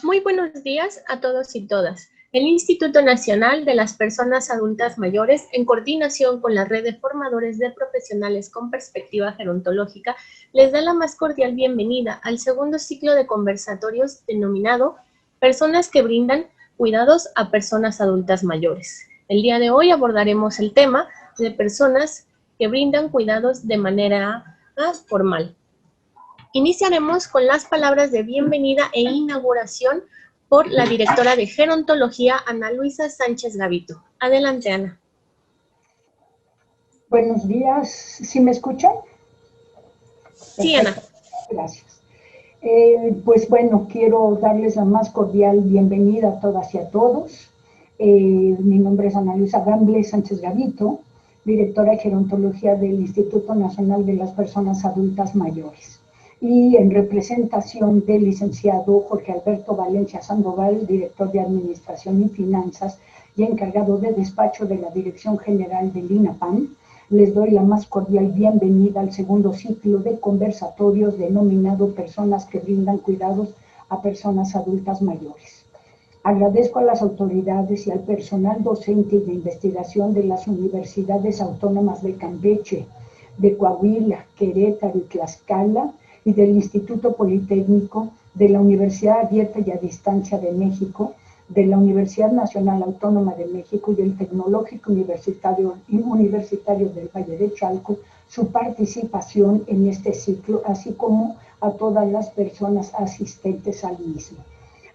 Muy buenos días a todos y todas. El Instituto Nacional de las Personas Adultas Mayores, en coordinación con la Red de Formadores de Profesionales con Perspectiva Gerontológica, les da la más cordial bienvenida al segundo ciclo de conversatorios denominado Personas que brindan cuidados a personas adultas mayores. El día de hoy abordaremos el tema de personas que brindan cuidados de manera formal. Iniciaremos con las palabras de bienvenida e inauguración por la directora de Gerontología, Ana Luisa Sánchez Gavito. Adelante, Ana. Buenos días, ¿sí me escuchan? Sí, Ana. Gracias. Pues bueno, quiero darles la más cordial bienvenida a todas y a todos. Mi nombre es Ana Luisa Sánchez Gavito, directora de Gerontología del Instituto Nacional de las Personas Adultas Mayores. Y en representación del licenciado Jorge Alberto Valencia Sandoval, director de Administración y Finanzas y encargado de despacho de la Dirección General del INAPAM, les doy la más cordial bienvenida al segundo ciclo de conversatorios denominado Personas que brindan cuidados a personas adultas mayores. Agradezco a las autoridades y al personal docente y de investigación de las universidades autónomas de Campeche, de Coahuila, Querétaro y Tlaxcala, y del Instituto Politécnico, de la Universidad Abierta y a Distancia de México, de la Universidad Nacional Autónoma de México y del Tecnológico Universitario del Valle de Chalco, su participación en este ciclo, así como a todas las personas asistentes al mismo.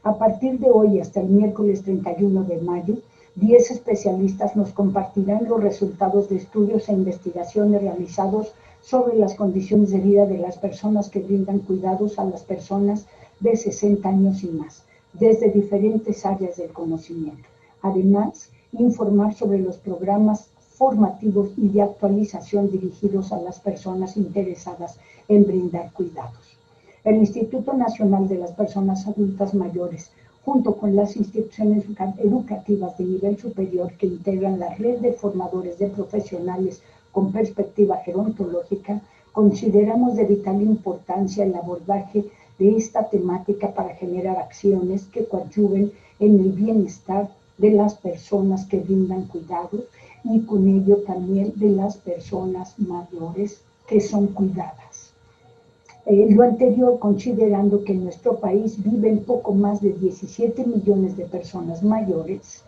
A partir de hoy hasta el miércoles 31 de mayo, 10 especialistas nos compartirán los resultados de estudios e investigaciones realizados sobre las condiciones de vida de las personas que brindan cuidados a las personas de 60 años y más, desde diferentes áreas del conocimiento. Además, informar sobre los programas formativos y de actualización dirigidos a las personas interesadas en brindar cuidados. El Instituto Nacional de las Personas Adultas Mayores, junto con las instituciones educativas de nivel superior que integran la red de formadores de profesionales con perspectiva gerontológica, consideramos de vital importancia el abordaje de esta temática para generar acciones que coadyuven en el bienestar de las personas que brindan cuidados y con ello también de las personas mayores que son cuidadas. Lo anterior considerando que en nuestro país viven poco más de 17 millones de personas mayores,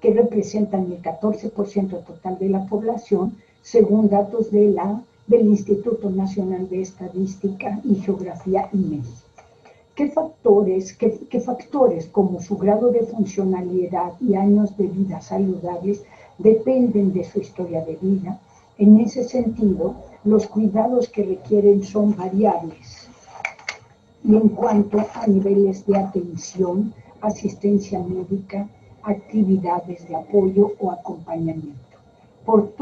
que representan el 14% total de la población, según datos del Instituto Nacional de Estadística y Geografía, INEGI. ¿Qué factores como su grado de funcionalidad y años de vida saludables dependen de su historia de vida? En ese sentido, los cuidados que requieren son variables. Y en cuanto a niveles de atención, asistencia médica, actividades de apoyo o acompañamiento. Por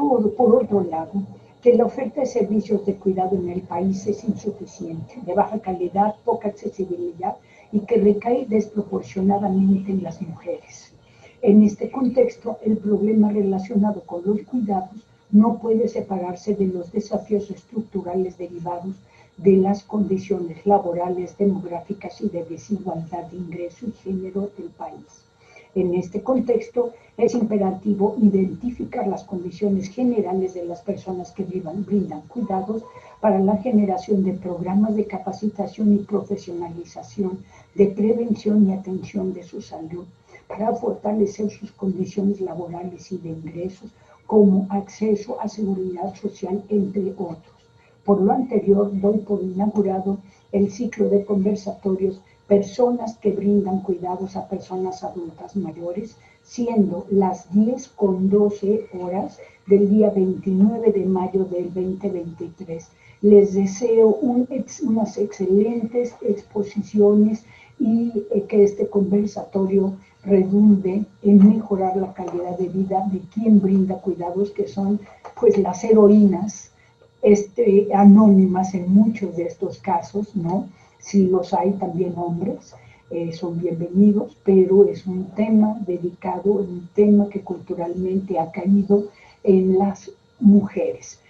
otro lado, que la oferta de servicios de cuidado en el país es insuficiente, de baja calidad, poca accesibilidad y que recae desproporcionadamente en las mujeres. En este contexto, el problema relacionado con los cuidados no puede separarse de los desafíos estructurales derivados de las condiciones laborales, demográficas y de desigualdad de ingreso y género del país. En este contexto, es imperativo identificar las condiciones generales de las personas que brindan cuidados para la generación de programas de capacitación y profesionalización, de prevención y atención de su salud, para fortalecer sus condiciones laborales y de ingresos, como acceso a seguridad social, entre otros. Por lo anterior, doy por inaugurado el ciclo de conversatorios Personas que brindan cuidados a personas adultas mayores, siendo las 10:12 del día 29 de mayo del 2023. Les deseo unas excelentes exposiciones y que este conversatorio redunde en mejorar la calidad de vida de quien brinda cuidados, que son pues las heroínas anónimas en muchos de estos casos, ¿no? Si los hay también hombres, son bienvenidos, pero es un tema dedicado, un tema que culturalmente ha caído en las mujeres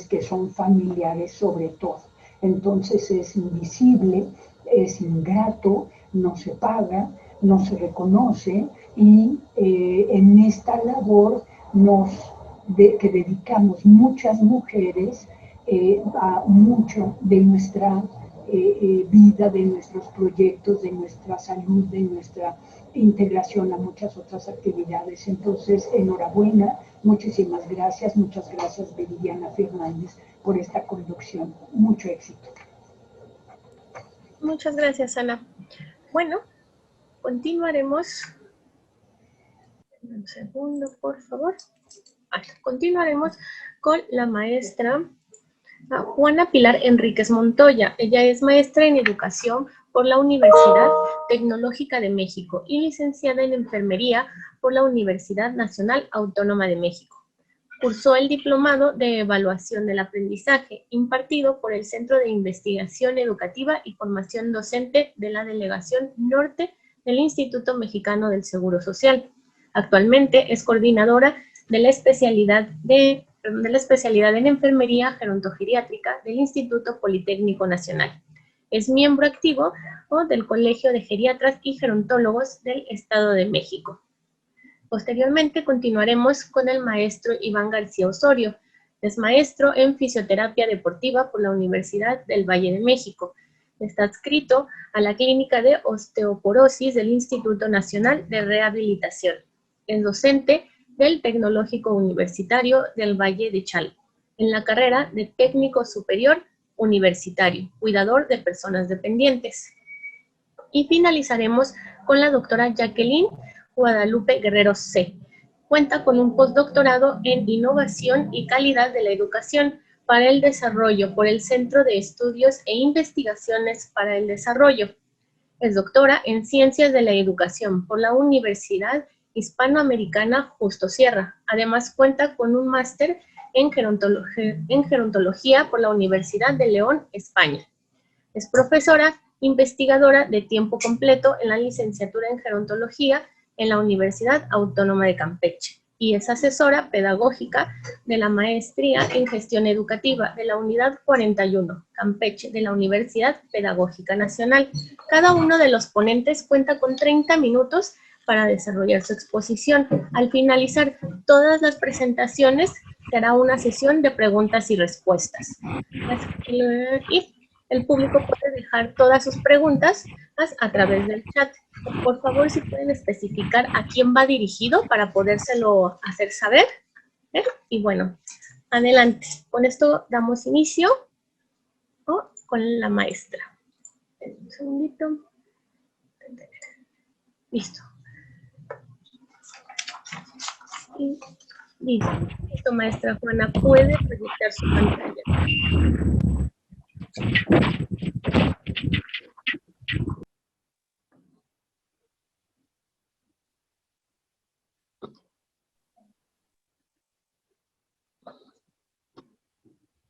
que son familiares sobre todo. Entonces es invisible, es ingrato no se paga, no se reconoce, y en esta labor que dedicamos muchas mujeres a mucho de nuestra vida, de nuestros proyectos, de nuestra salud, de nuestra integración a muchas otras actividades. Entonces, enhorabuena, muchísimas gracias, muchas gracias Viridiana Fernández por esta conducción. Mucho éxito. Muchas gracias, Ana. Bueno, continuaremos. Un segundo, por favor. Continuaremos con la maestra Juana Pilar Enríquez Montoya. Ella es maestra en educación por la Universidad Tecnológica de México y licenciada en enfermería por la Universidad Nacional Autónoma de México. Cursó el diplomado de evaluación del aprendizaje impartido por el Centro de Investigación Educativa y Formación Docente de la Delegación Norte del Instituto Mexicano del Seguro Social. Actualmente es coordinadora de la especialidad en enfermería gerontogeriátrica del Instituto Politécnico Nacional. Es miembro activo del Colegio de Geriatras y Gerontólogos del Estado de México. Posteriormente continuaremos con el maestro Iván García Osorio. Es maestro en fisioterapia deportiva por la Universidad del Valle de México. Está adscrito a la Clínica de Osteoporosis del Instituto Nacional de Rehabilitación. Es docente del Tecnológico Universitario del Valle de Chalco, en la carrera de Técnico Superior Universitario, cuidador de personas dependientes. Y finalizaremos con la doctora Jacqueline Guadalupe Guerrero C. Cuenta con un postdoctorado en Innovación y Calidad de la Educación para el Desarrollo por el Centro de Estudios e Investigaciones para el Desarrollo. Es doctora en Ciencias de la Educación por la Universidad Hispanoamericana Justo Sierra. Además cuenta con un máster en gerontología por la Universidad de León, España. Es profesora investigadora de tiempo completo en la licenciatura en gerontología en la Universidad Autónoma de Campeche y es asesora pedagógica de la maestría en gestión educativa de la Unidad 41, Campeche, de la Universidad Pedagógica Nacional. Cada uno de los ponentes cuenta con 30 minutos para desarrollar su exposición. Al finalizar todas las presentaciones, se hará una sesión de preguntas y respuestas. Y el público puede dejar todas sus preguntas a través del chat. Por favor, si pueden especificar a quién va dirigido para podérselo hacer saber. Y bueno, adelante. Con esto damos inicio con la maestra. Un segundito. Listo. Y listo, maestra Juana, puede proyectar su pantalla.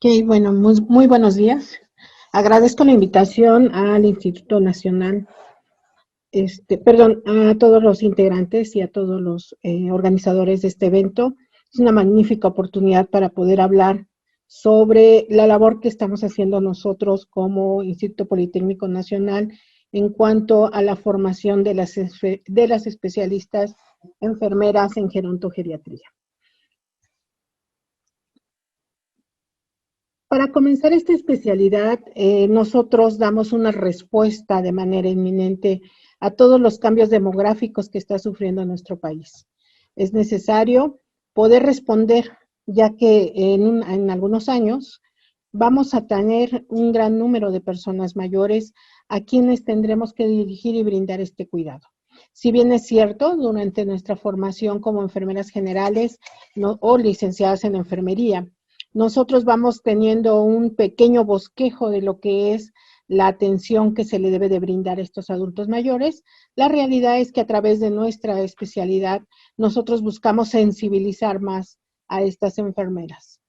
Ok, bueno, muy buenos días. Agradezco la invitación al Instituto Nacional, a todos los integrantes y a todos los organizadores de este evento. Es una magnífica oportunidad para poder hablar sobre la labor que estamos haciendo nosotros como Instituto Politécnico Nacional en cuanto a la formación de las especialistas enfermeras en gerontogeriatría. Para comenzar esta especialidad, nosotros damos una respuesta de manera inminente a todos los cambios demográficos que está sufriendo nuestro país. Es necesario poder responder, ya que en algunos años vamos a tener un gran número de personas mayores a quienes tendremos que dirigir y brindar este cuidado. Si bien es cierto, durante nuestra formación como enfermeras generales o licenciadas en enfermería, nosotros vamos teniendo un pequeño bosquejo de lo que es la atención que se le debe de brindar a estos adultos mayores. La realidad es que a través de nuestra especialidad, nosotros buscamos sensibilizar más a estas enfermeras.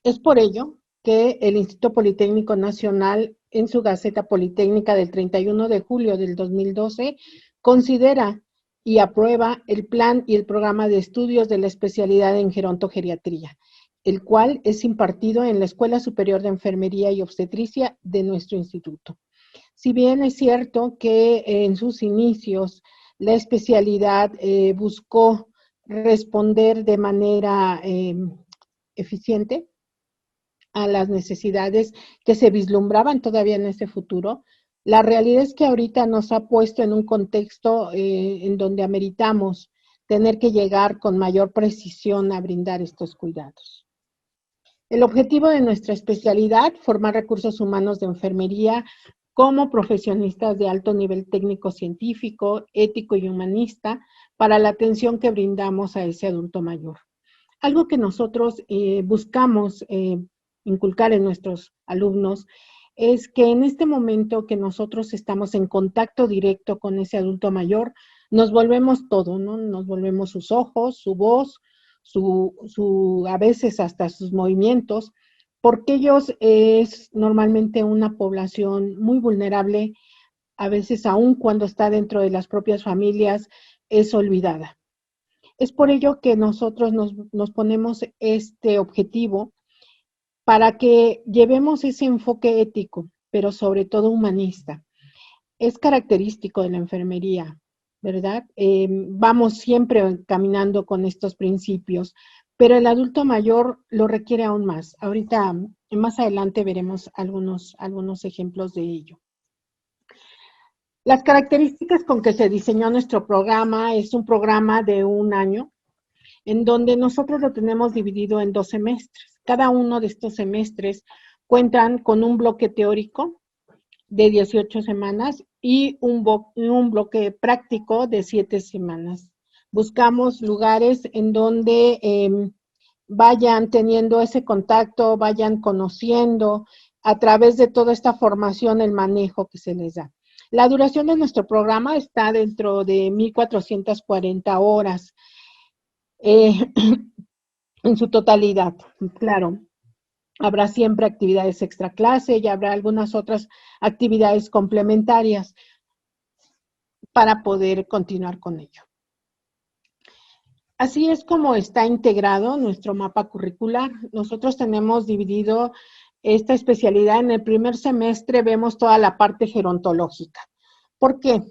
Es por ello que el Instituto Politécnico Nacional, en su Gaceta Politécnica del 31 de julio del 2012, considera y aprueba el plan y el programa de estudios de la especialidad en gerontogeriatría, el cual es impartido en la Escuela Superior de Enfermería y Obstetricia de nuestro instituto. Si bien es cierto que en sus inicios la especialidad buscó responder de manera eficiente a las necesidades que se vislumbraban todavía en ese futuro, la realidad es que ahorita nos ha puesto en un contexto en donde ameritamos tener que llegar con mayor precisión a brindar estos cuidados. El objetivo de nuestra especialidad, formar recursos humanos de enfermería como profesionistas de alto nivel técnico-científico, ético y humanista para la atención que brindamos a ese adulto mayor. Algo que nosotros buscamos inculcar en nuestros alumnos es que en este momento que nosotros estamos en contacto directo con ese adulto mayor, nos volvemos todo, ¿no? Nos volvemos sus ojos, su voz, a veces hasta sus movimientos, porque ellos es normalmente una población muy vulnerable, a veces aún cuando está dentro de las propias familias, es olvidada. Es por ello que nosotros nos ponemos este objetivo para que llevemos ese enfoque ético, pero sobre todo humanista. Es característico de la enfermería, ¿verdad? Vamos siempre caminando con estos principios, pero el adulto mayor lo requiere aún más. Ahorita, más adelante veremos algunos ejemplos de ello. Las características con que se diseñó nuestro programa es un programa de 1 año, en donde nosotros lo tenemos dividido en 2 semestres. Cada uno de estos semestres cuentan con un bloque teórico de 18 semanas y un bloque práctico de 7 semanas. Buscamos lugares en donde vayan teniendo ese contacto, vayan conociendo a través de toda esta formación el manejo que se les da. La duración de nuestro programa está dentro de 1,440 horas. En su totalidad, claro. Habrá siempre actividades extra clase y habrá algunas otras actividades complementarias para poder continuar con ello. Así es como está integrado nuestro mapa curricular. Nosotros tenemos dividido esta especialidad. En el primer semestre vemos toda la parte gerontológica. ¿Por qué?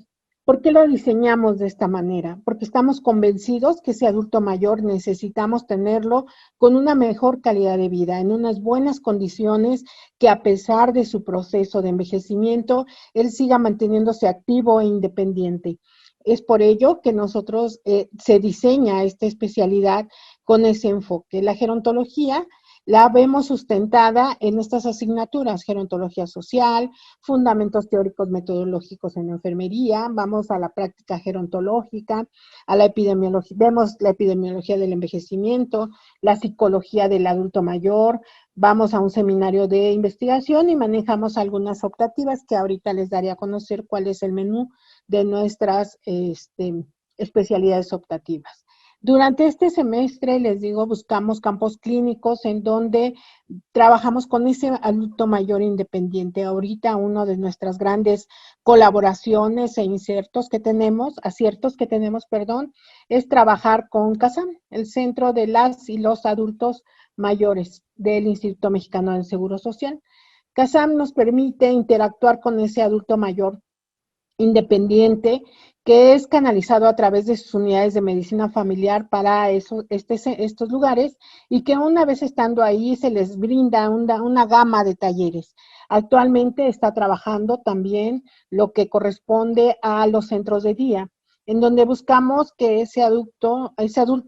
¿Por qué lo diseñamos de esta manera? Porque estamos convencidos que ese adulto mayor necesitamos tenerlo con una mejor calidad de vida, en unas buenas condiciones, que a pesar de su proceso de envejecimiento, él siga manteniéndose activo e independiente. Es por ello que nosotros se diseña esta especialidad con ese enfoque. La gerontología la vemos sustentada en estas asignaturas: gerontología social, fundamentos teóricos metodológicos en enfermería, vamos a la práctica gerontológica, a la epidemiología, vemos la epidemiología del envejecimiento, la psicología del adulto mayor, vamos a un seminario de investigación y manejamos algunas optativas que ahorita les daré a conocer cuál es el menú de nuestras especialidades optativas. Durante este semestre, les digo, buscamos campos clínicos en donde trabajamos con ese adulto mayor independiente. Ahorita una de nuestras grandes colaboraciones e aciertos que tenemos, es trabajar con CASAM, el Centro de las y los Adultos Mayores del Instituto Mexicano del Seguro Social. CASAM nos permite interactuar con ese adulto mayor independiente, que es canalizado a través de sus unidades de medicina familiar para estos lugares, y que una vez estando ahí se les brinda una gama de talleres. Actualmente está trabajando también lo que corresponde a los centros de día, en donde buscamos que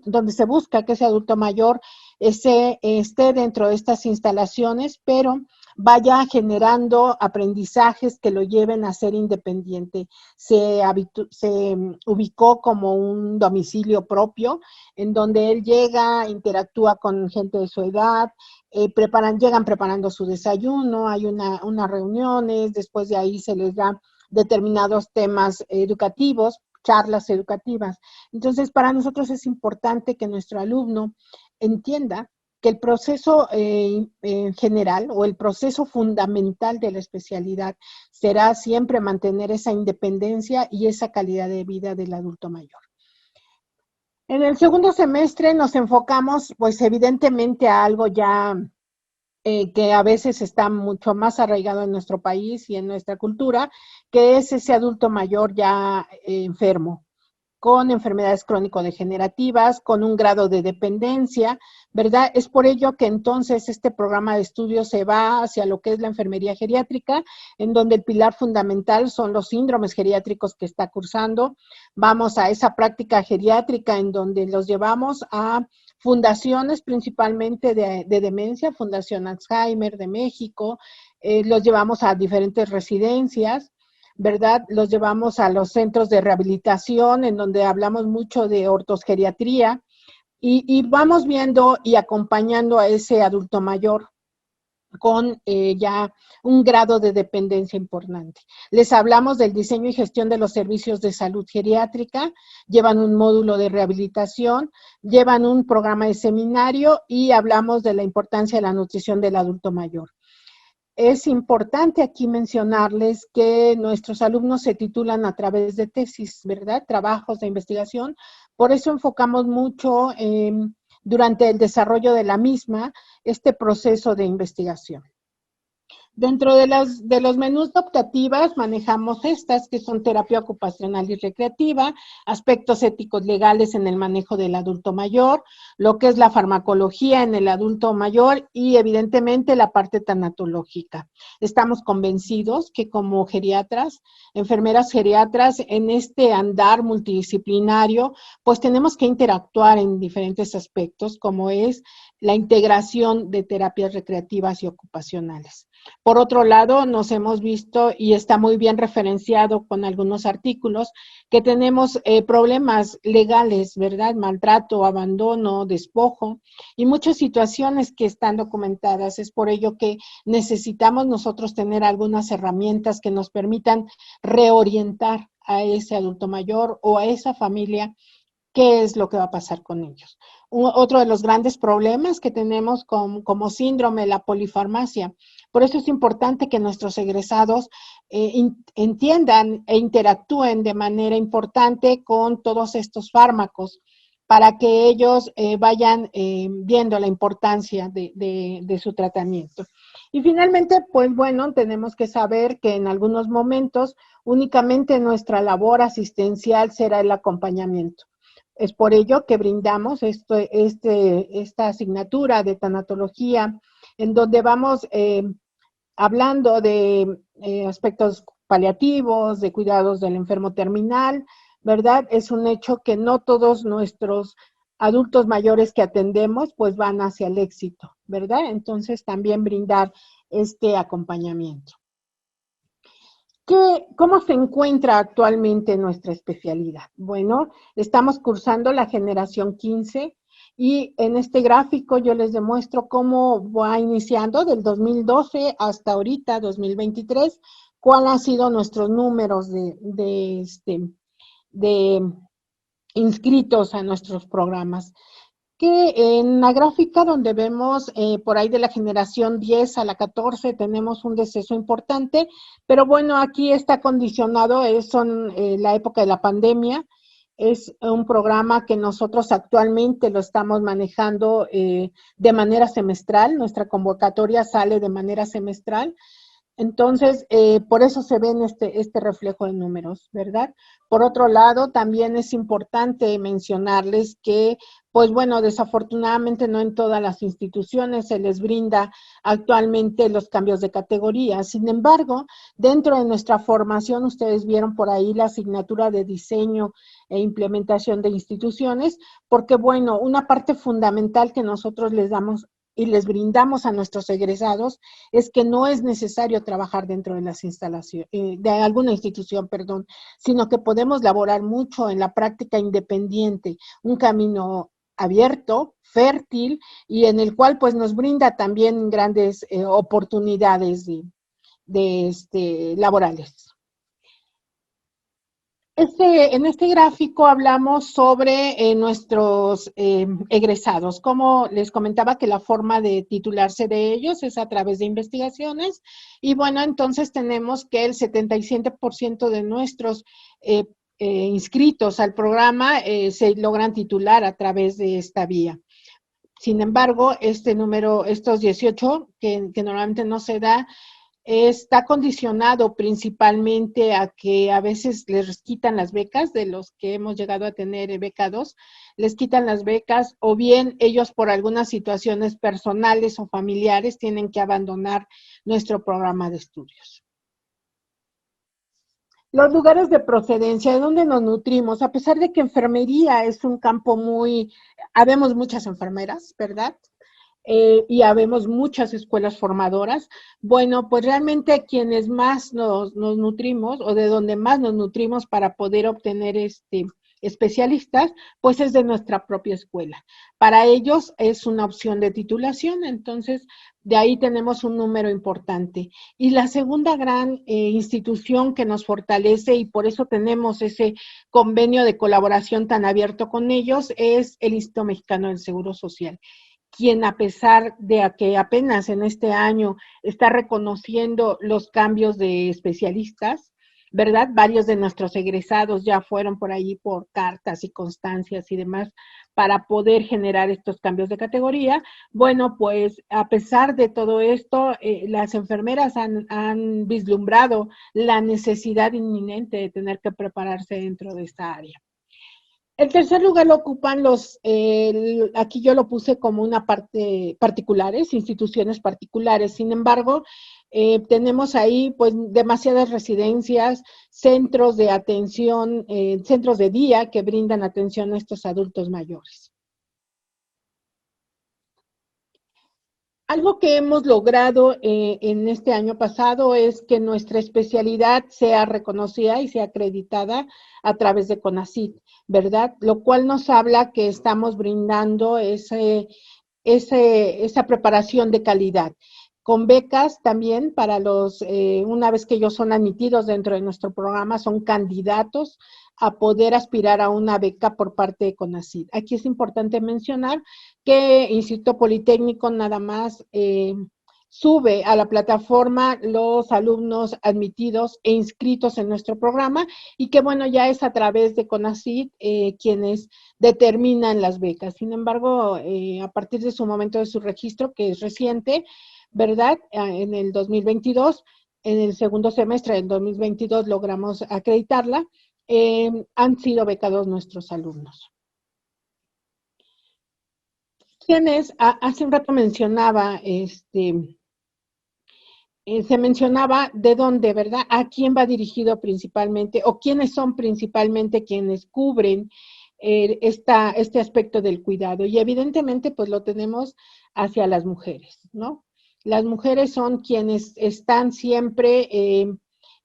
donde se busca que ese adulto mayor esté dentro de estas instalaciones, pero vaya generando aprendizajes que lo lleven a ser independiente. Se ubicó como un domicilio propio, en donde él llega, interactúa con gente de su edad, llegan preparando su desayuno, hay unas reuniones, después de ahí se les da determinados temas educativos, charlas educativas. Entonces, para nosotros es importante que nuestro alumno entienda que el proceso general o el proceso fundamental de la especialidad será siempre mantener esa independencia y esa calidad de vida del adulto mayor. En el segundo semestre nos enfocamos, pues evidentemente, a algo ya que a veces está mucho más arraigado en nuestro país y en nuestra cultura, que es ese adulto mayor ya enfermo, con enfermedades crónico-degenerativas, con un grado de dependencia, ¿verdad? Es por ello que entonces este programa de estudio se va hacia lo que es la enfermería geriátrica, en donde el pilar fundamental son los síndromes geriátricos que está cursando. Vamos a esa práctica geriátrica en donde los llevamos a fundaciones principalmente de demencia, Fundación Alzheimer de México, los llevamos a diferentes residencias, ¿verdad? Los llevamos a los centros de rehabilitación, en donde hablamos mucho de ortosgeriatría, y vamos viendo y acompañando a ese adulto mayor con ya un grado de dependencia importante. Les hablamos del diseño y gestión de los servicios de salud geriátrica, llevan un módulo de rehabilitación, llevan un programa de seminario y hablamos de la importancia de la nutrición del adulto mayor. Es importante aquí mencionarles que nuestros alumnos se titulan a través de tesis, ¿verdad? Trabajos de investigación. Por eso enfocamos mucho durante el desarrollo de la misma este proceso de investigación. Dentro de los menús de optativas manejamos estas que son terapia ocupacional y recreativa, aspectos éticos legales en el manejo del adulto mayor, lo que es la farmacología en el adulto mayor y evidentemente la parte tanatológica. Estamos convencidos que como geriatras, enfermeras geriatras, en este andar multidisciplinario, pues tenemos que interactuar en diferentes aspectos, como es la integración de terapias recreativas y ocupacionales. Por otro lado, nos hemos visto, y está muy bien referenciado con algunos artículos, que tenemos problemas legales, ¿verdad? Maltrato, abandono, despojo, y muchas situaciones que están documentadas. Es por ello que necesitamos nosotros tener algunas herramientas que nos permitan reorientar a ese adulto mayor o a esa familia qué es lo que va a pasar con ellos. Otro de los grandes problemas que tenemos como síndrome, la polifarmacia. Por eso es importante que nuestros egresados entiendan e interactúen de manera importante con todos estos fármacos para que ellos vayan viendo la importancia de su tratamiento. Y finalmente, pues bueno, tenemos que saber que en algunos momentos únicamente nuestra labor asistencial será el acompañamiento. Es por ello que brindamos esta asignatura de tanatología, en donde vamos hablando de aspectos paliativos, de cuidados del enfermo terminal, ¿verdad? Es un hecho que no todos nuestros adultos mayores que atendemos pues van hacia el éxito, ¿verdad? Entonces también brindar este acompañamiento. ¿Cómo se encuentra actualmente nuestra especialidad? Bueno, estamos cursando la generación 15 y en este gráfico yo les demuestro cómo va iniciando del 2012 hasta ahorita, 2023, cuáles han sido nuestros números de inscritos a nuestros programas. Que en la gráfica donde vemos por ahí de la generación 10 a la 14 tenemos un deceso importante, pero bueno, aquí está condicionado, son la época de la pandemia, es un programa que nosotros actualmente lo estamos manejando de manera semestral, nuestra convocatoria sale de manera semestral. Entonces, por eso se ven este reflejo de números, ¿verdad? Por otro lado, también es importante mencionarles que, pues bueno, desafortunadamente no en todas las instituciones se les brinda actualmente los cambios de categoría. Sin embargo, dentro de nuestra formación, ustedes vieron por ahí la asignatura de diseño e implementación de instituciones, porque bueno, una parte fundamental que nosotros les damos y les brindamos a nuestros egresados es que no es necesario trabajar dentro de las instalaciones, de alguna institución, perdón, sino que podemos laborar mucho en la práctica independiente, un camino abierto, fértil y en el cual pues nos brinda también grandes oportunidades laborales. En este gráfico hablamos sobre nuestros egresados. Como les comentaba que la forma de titularse de ellos es a través de investigaciones y bueno, entonces tenemos que el 77% de nuestros inscritos al programa se logran titular a través de esta vía. Sin embargo, este número, estos 18, que normalmente no se da, está condicionado principalmente a que a veces les quitan las becas, de los que hemos llegado a tener becados, les quitan las becas, o bien ellos por algunas situaciones personales o familiares tienen que abandonar nuestro programa de estudios. Los lugares de procedencia, de donde nos nutrimos, a pesar de que enfermería es un campo habemos muchas enfermeras, ¿verdad? Y habemos muchas escuelas formadoras. Bueno, pues realmente quienes más nos nutrimos, o de donde más nos nutrimos para poder obtener especialistas, pues es de nuestra propia escuela. Para ellos es una opción de titulación, entonces de ahí tenemos un número importante. Y la segunda gran institución que nos fortalece, y por eso tenemos ese convenio de colaboración tan abierto con ellos, es el Instituto Mexicano del Seguro Social, quien a pesar de que apenas en este año está reconociendo los cambios de especialistas, ¿verdad? Varios de nuestros egresados ya fueron por ahí por cartas y constancias y demás para poder generar estos cambios de categoría. Bueno, pues a pesar de todo esto, las enfermeras han vislumbrado la necesidad inminente de tener que prepararse dentro de esta área. El tercer lugar lo ocupan aquí yo lo puse como una parte particulares, instituciones particulares. Sin embargo, tenemos ahí pues demasiadas residencias, centros de atención, centros de día que brindan atención a estos adultos mayores. Algo que hemos logrado en este año pasado es que nuestra especialidad sea reconocida y sea acreditada a través de CONACYT, ¿verdad? Lo cual nos habla que estamos brindando esa preparación de calidad. Con becas también para una vez que ellos son admitidos dentro de nuestro programa, son candidatos a poder aspirar a una beca por parte de CONACYT. Aquí es importante mencionar que Instituto Politécnico nada más sube a la plataforma los alumnos admitidos e inscritos en nuestro programa y que bueno, ya es a través de CONACYT quienes determinan las becas. Sin embargo, a partir de su momento de su registro, que es reciente, ¿verdad? En el 2022, en el segundo semestre del 2022 logramos acreditarla, han sido becados nuestros alumnos. ¿Quiénes? Hace un rato mencionaba, se mencionaba de dónde, ¿verdad? ¿A quién va dirigido principalmente o quiénes son principalmente quienes cubren este aspecto del cuidado? Y evidentemente pues lo tenemos hacia las mujeres, ¿no? Las mujeres son quienes están siempre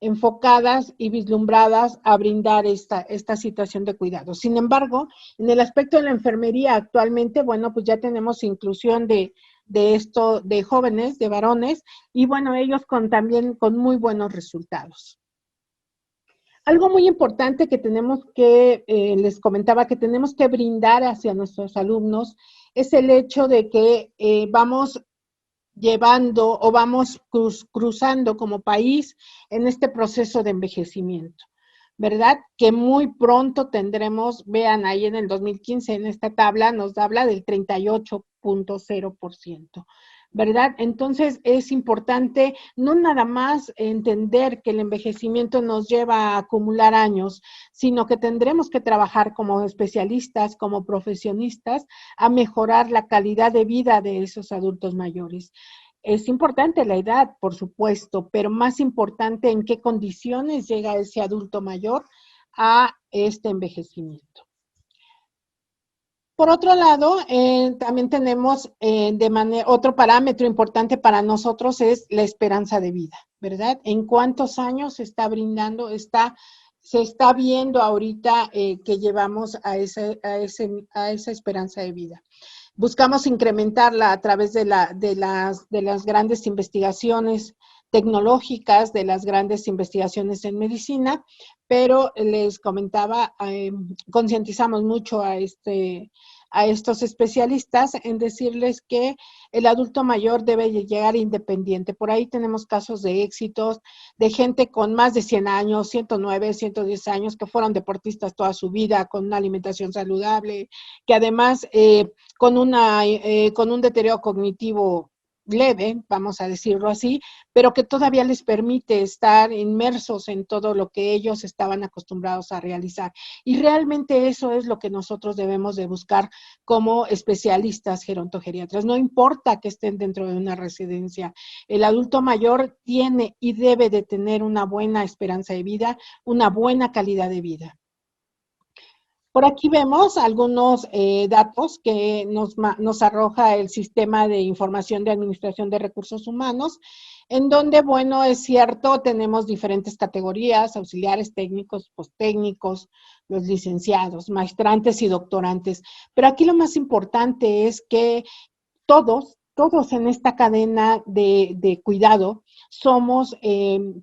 enfocadas y vislumbradas a brindar esta situación de cuidado. Sin embargo, en el aspecto de la enfermería actualmente, bueno, pues ya tenemos inclusión de jóvenes, de varones, y bueno, ellos también con muy buenos resultados. Algo muy importante que tenemos que, les comentaba, que tenemos que brindar hacia nuestros alumnos es el hecho de que vamos llevando o vamos cruzando como país en este proceso de envejecimiento, ¿verdad? Que muy pronto tendremos, vean ahí en el 2015 en esta tabla nos habla del 38.0%, ¿verdad? Entonces es importante no nada más entender que el envejecimiento nos lleva a acumular años, sino que tendremos que trabajar como especialistas, como profesionistas, a mejorar la calidad de vida de esos adultos mayores. Es importante la edad, por supuesto, pero más importante en qué condiciones llega ese adulto mayor a este envejecimiento. Por otro lado, también tenemos otro parámetro importante para nosotros es la esperanza de vida, ¿verdad? ¿En cuántos años se está brindando? Se está viendo ahorita que llevamos a esa esperanza de vida. Buscamos incrementarla a través de las grandes investigaciones tecnológicas, de las grandes investigaciones en medicina, pero les comentaba, concientizamos mucho a a estos especialistas en decirles que el adulto mayor debe llegar independiente. Por ahí tenemos casos de éxitos de gente con más de 100 años, 109, 110 años, que fueron deportistas toda su vida, con una alimentación saludable, que además con un deterioro cognitivo leve, vamos a decirlo así, pero que todavía les permite estar inmersos en todo lo que ellos estaban acostumbrados a realizar. Y realmente eso es lo que nosotros debemos de buscar como especialistas gerontogeriatras. No importa que estén dentro de una residencia, el adulto mayor tiene y debe de tener una buena esperanza de vida, una buena calidad de vida. Por aquí vemos algunos datos que nos arroja el Sistema de Información de Administración de Recursos Humanos, en donde, bueno, es cierto, tenemos diferentes categorías, auxiliares, técnicos, posttécnicos, los licenciados, maestrantes y doctorantes. Pero aquí lo más importante es que todos en esta cadena de cuidado somos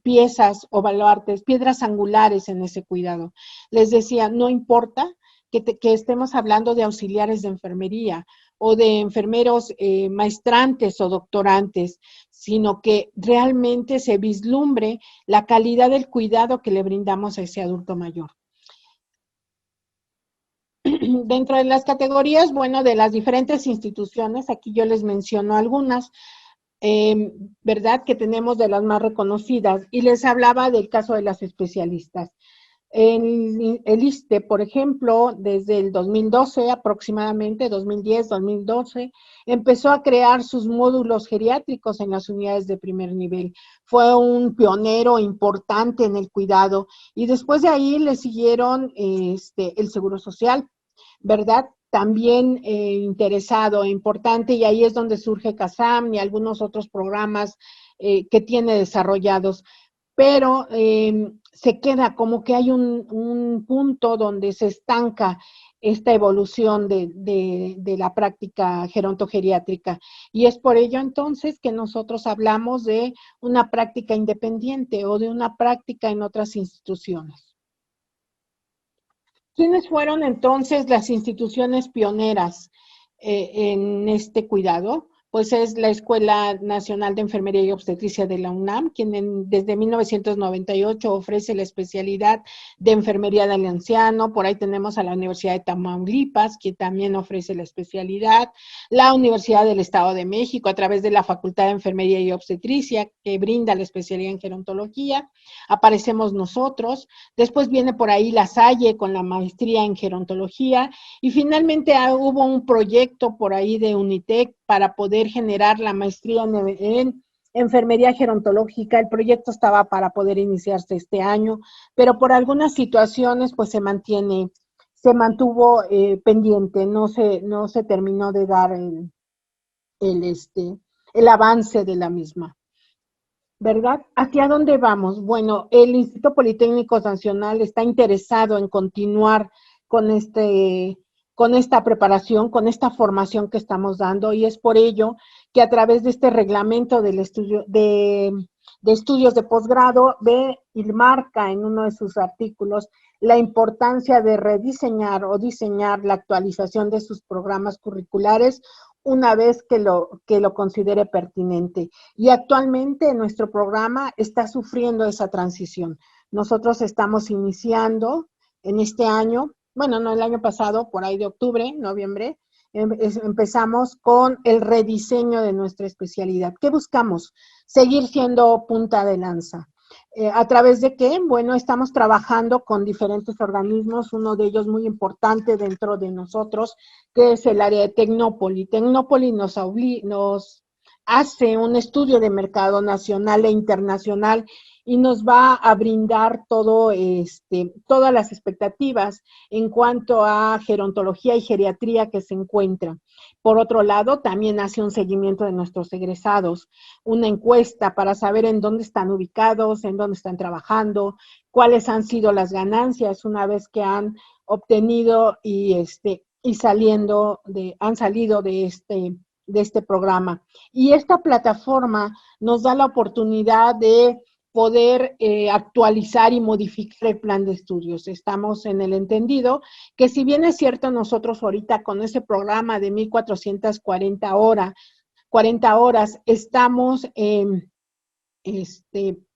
piezas o baluartes, piedras angulares en ese cuidado. Les decía, no importa que estemos hablando de auxiliares de enfermería o de enfermeros maestrantes o doctorantes, sino que realmente se vislumbre la calidad del cuidado que le brindamos a ese adulto mayor. Dentro de las categorías, bueno, de las diferentes instituciones, aquí yo les menciono algunas, ¿verdad? Que tenemos de las más reconocidas, y les hablaba del caso de las especialistas. El ISSSTE, por ejemplo, desde el 2012 aproximadamente, 2010, 2012, empezó a crear sus módulos geriátricos en las unidades de primer nivel. Fue un pionero importante en el cuidado y después de ahí le siguieron el Seguro Social, ¿verdad? También interesado, importante, y ahí es donde surge CASAM y algunos otros programas que tiene desarrollados. Pero se queda como que hay un punto donde se estanca esta evolución de la práctica gerontogeriátrica. Y es por ello entonces que nosotros hablamos de una práctica independiente o de una práctica en otras instituciones. ¿Quiénes fueron entonces las instituciones pioneras en este cuidado? Pues es la Escuela Nacional de Enfermería y Obstetricia de la UNAM, quien desde 1998 ofrece la especialidad de Enfermería del Anciano. Por ahí tenemos a la Universidad de Tamaulipas, que también ofrece la especialidad. La Universidad del Estado de México, a través de la Facultad de Enfermería y Obstetricia, que brinda la especialidad en gerontología. Aparecemos nosotros. Después viene por ahí La Salle con la maestría en gerontología. Y finalmente hubo un proyecto por ahí de Unitec para poder generar la maestría en enfermería gerontológica. El proyecto estaba para poder iniciarse este año, pero por algunas situaciones pues se mantuvo pendiente, no se terminó de dar el avance de la misma. ¿Verdad? ¿Hacia dónde vamos? Bueno, el Instituto Politécnico Nacional está interesado en continuar con esta preparación, con esta formación que estamos dando, y es por ello que a través de este reglamento del estudio de estudios de posgrado ve y marca en uno de sus artículos la importancia de rediseñar o diseñar la actualización de sus programas curriculares una vez que lo considere pertinente. Y actualmente nuestro programa está sufriendo esa transición. Nosotros estamos iniciando en este año, bueno, no el año pasado, por ahí de octubre, noviembre, empezamos con el rediseño de nuestra especialidad. ¿Qué buscamos? Seguir siendo punta de lanza. ¿A través de qué? Bueno, estamos trabajando con diferentes organismos, uno de ellos muy importante dentro de nosotros, que es el área de Tecnópoli. Tecnópoli nos hace un estudio de mercado nacional e internacional y nos va a brindar todas las expectativas en cuanto a gerontología y geriatría que se encuentran. Por otro lado, también hace un seguimiento de nuestros egresados, una encuesta para saber en dónde están ubicados, en dónde están trabajando, cuáles han sido las ganancias una vez que han obtenido han salido de este programa. Y esta plataforma nos da la oportunidad de poder actualizar y modificar el plan de estudios. Estamos en el entendido que si bien es cierto nosotros ahorita con ese programa de 1440 horas, estamos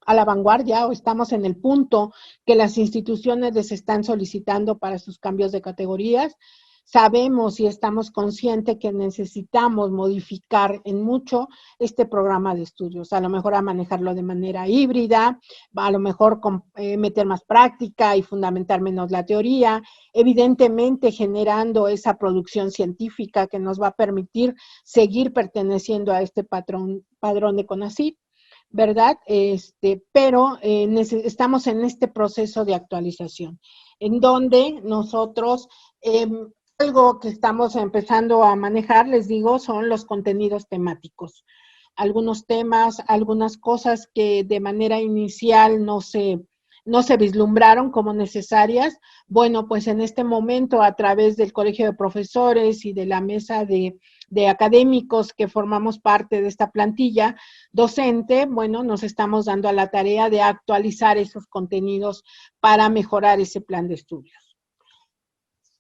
a la vanguardia o estamos en el punto que las instituciones les están solicitando para sus cambios de categorías. Sabemos y estamos conscientes que necesitamos modificar en mucho este programa de estudios, a lo mejor a manejarlo de manera híbrida, a lo mejor meter más práctica y fundamentar menos la teoría, evidentemente generando esa producción científica que nos va a permitir seguir perteneciendo a este padrón de CONACYT, ¿verdad? Pero estamos en este proceso de actualización, en donde nosotros, algo que estamos empezando a manejar, les digo, son los contenidos temáticos. Algunos temas, algunas cosas que de manera inicial no se vislumbraron como necesarias. Bueno, pues en este momento, a través del Colegio de Profesores y de la mesa de académicos que formamos parte de esta plantilla docente, bueno, nos estamos dando a la tarea de actualizar esos contenidos para mejorar ese plan de estudios.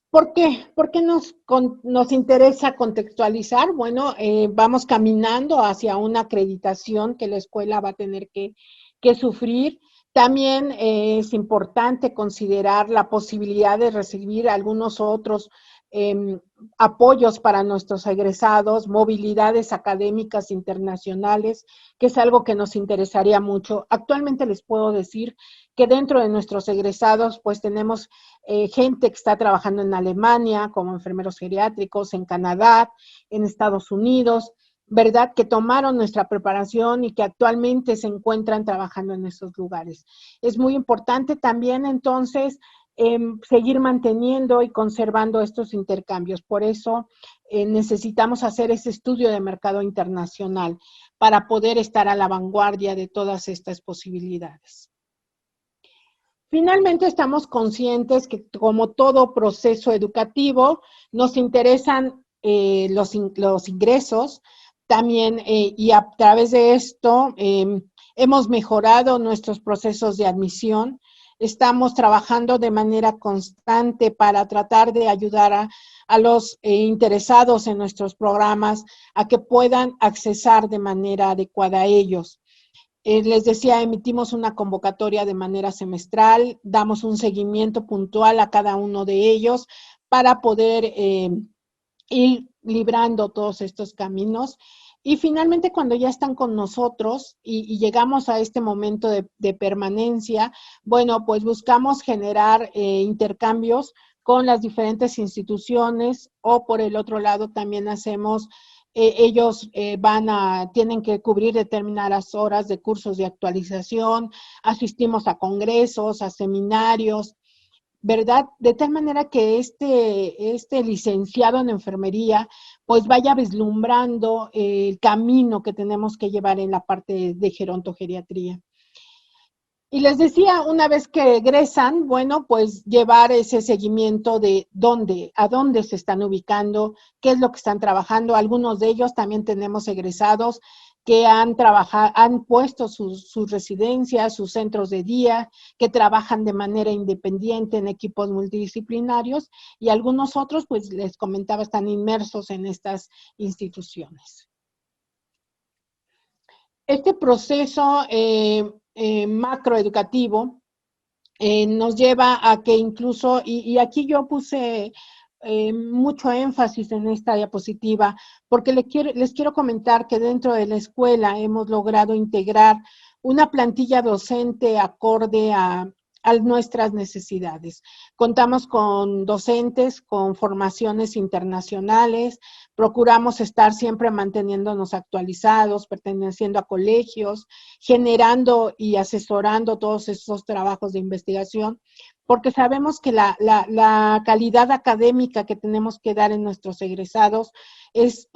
¿Por qué? ¿Por qué nos interesa contextualizar? Bueno, vamos caminando hacia una acreditación que la escuela va a tener que sufrir. También es importante considerar la posibilidad de recibir algunos otros apoyos para nuestros egresados, movilidades académicas internacionales, que es algo que nos interesaría mucho. Actualmente les puedo decir que dentro de nuestros egresados, pues tenemos gente que está trabajando en Alemania como enfermeros geriátricos, en Canadá, en Estados Unidos, ¿verdad? Que tomaron nuestra preparación y que actualmente se encuentran trabajando en esos lugares. Es muy importante también, entonces, seguir manteniendo y conservando estos intercambios. Por eso necesitamos hacer ese estudio de mercado internacional para poder estar a la vanguardia de todas estas posibilidades. Finalmente, estamos conscientes que, como todo proceso educativo, nos interesan los ingresos también, y a través de esto hemos mejorado nuestros procesos de admisión. Estamos trabajando de manera constante para tratar de ayudar a los interesados en nuestros programas a que puedan accesar de manera adecuada a ellos. Les decía, emitimos una convocatoria de manera semestral, damos un seguimiento puntual a cada uno de ellos para poder ir librando todos estos caminos. Y finalmente, cuando ya están con nosotros y llegamos a este momento de permanencia, bueno, pues buscamos generar intercambios con las diferentes instituciones, o por el otro lado también hacemos, ellos tienen que cubrir determinadas horas de cursos de actualización, asistimos a congresos, a seminarios, ¿verdad? De tal manera que este licenciado en enfermería pues vaya vislumbrando el camino que tenemos que llevar en la parte de gerontogeriatría. Y les decía, una vez que egresan, bueno, pues llevar ese seguimiento de a dónde se están ubicando, qué es lo que están trabajando. Algunos de ellos también tenemos egresados que han puesto sus residencias, sus centros de día, que trabajan de manera independiente en equipos multidisciplinarios, y algunos otros, pues les comentaba, están inmersos en estas instituciones. Este proceso macroeducativo nos lleva a que incluso, y aquí yo puse mucho énfasis en esta diapositiva, porque les quiero comentar que dentro de la escuela hemos logrado integrar una plantilla docente acorde a nuestras necesidades. Contamos con docentes con formaciones internacionales, procuramos estar siempre manteniéndonos actualizados, perteneciendo a colegios, generando y asesorando todos esos trabajos de investigación, porque sabemos que la calidad académica que tenemos que dar en nuestros egresados es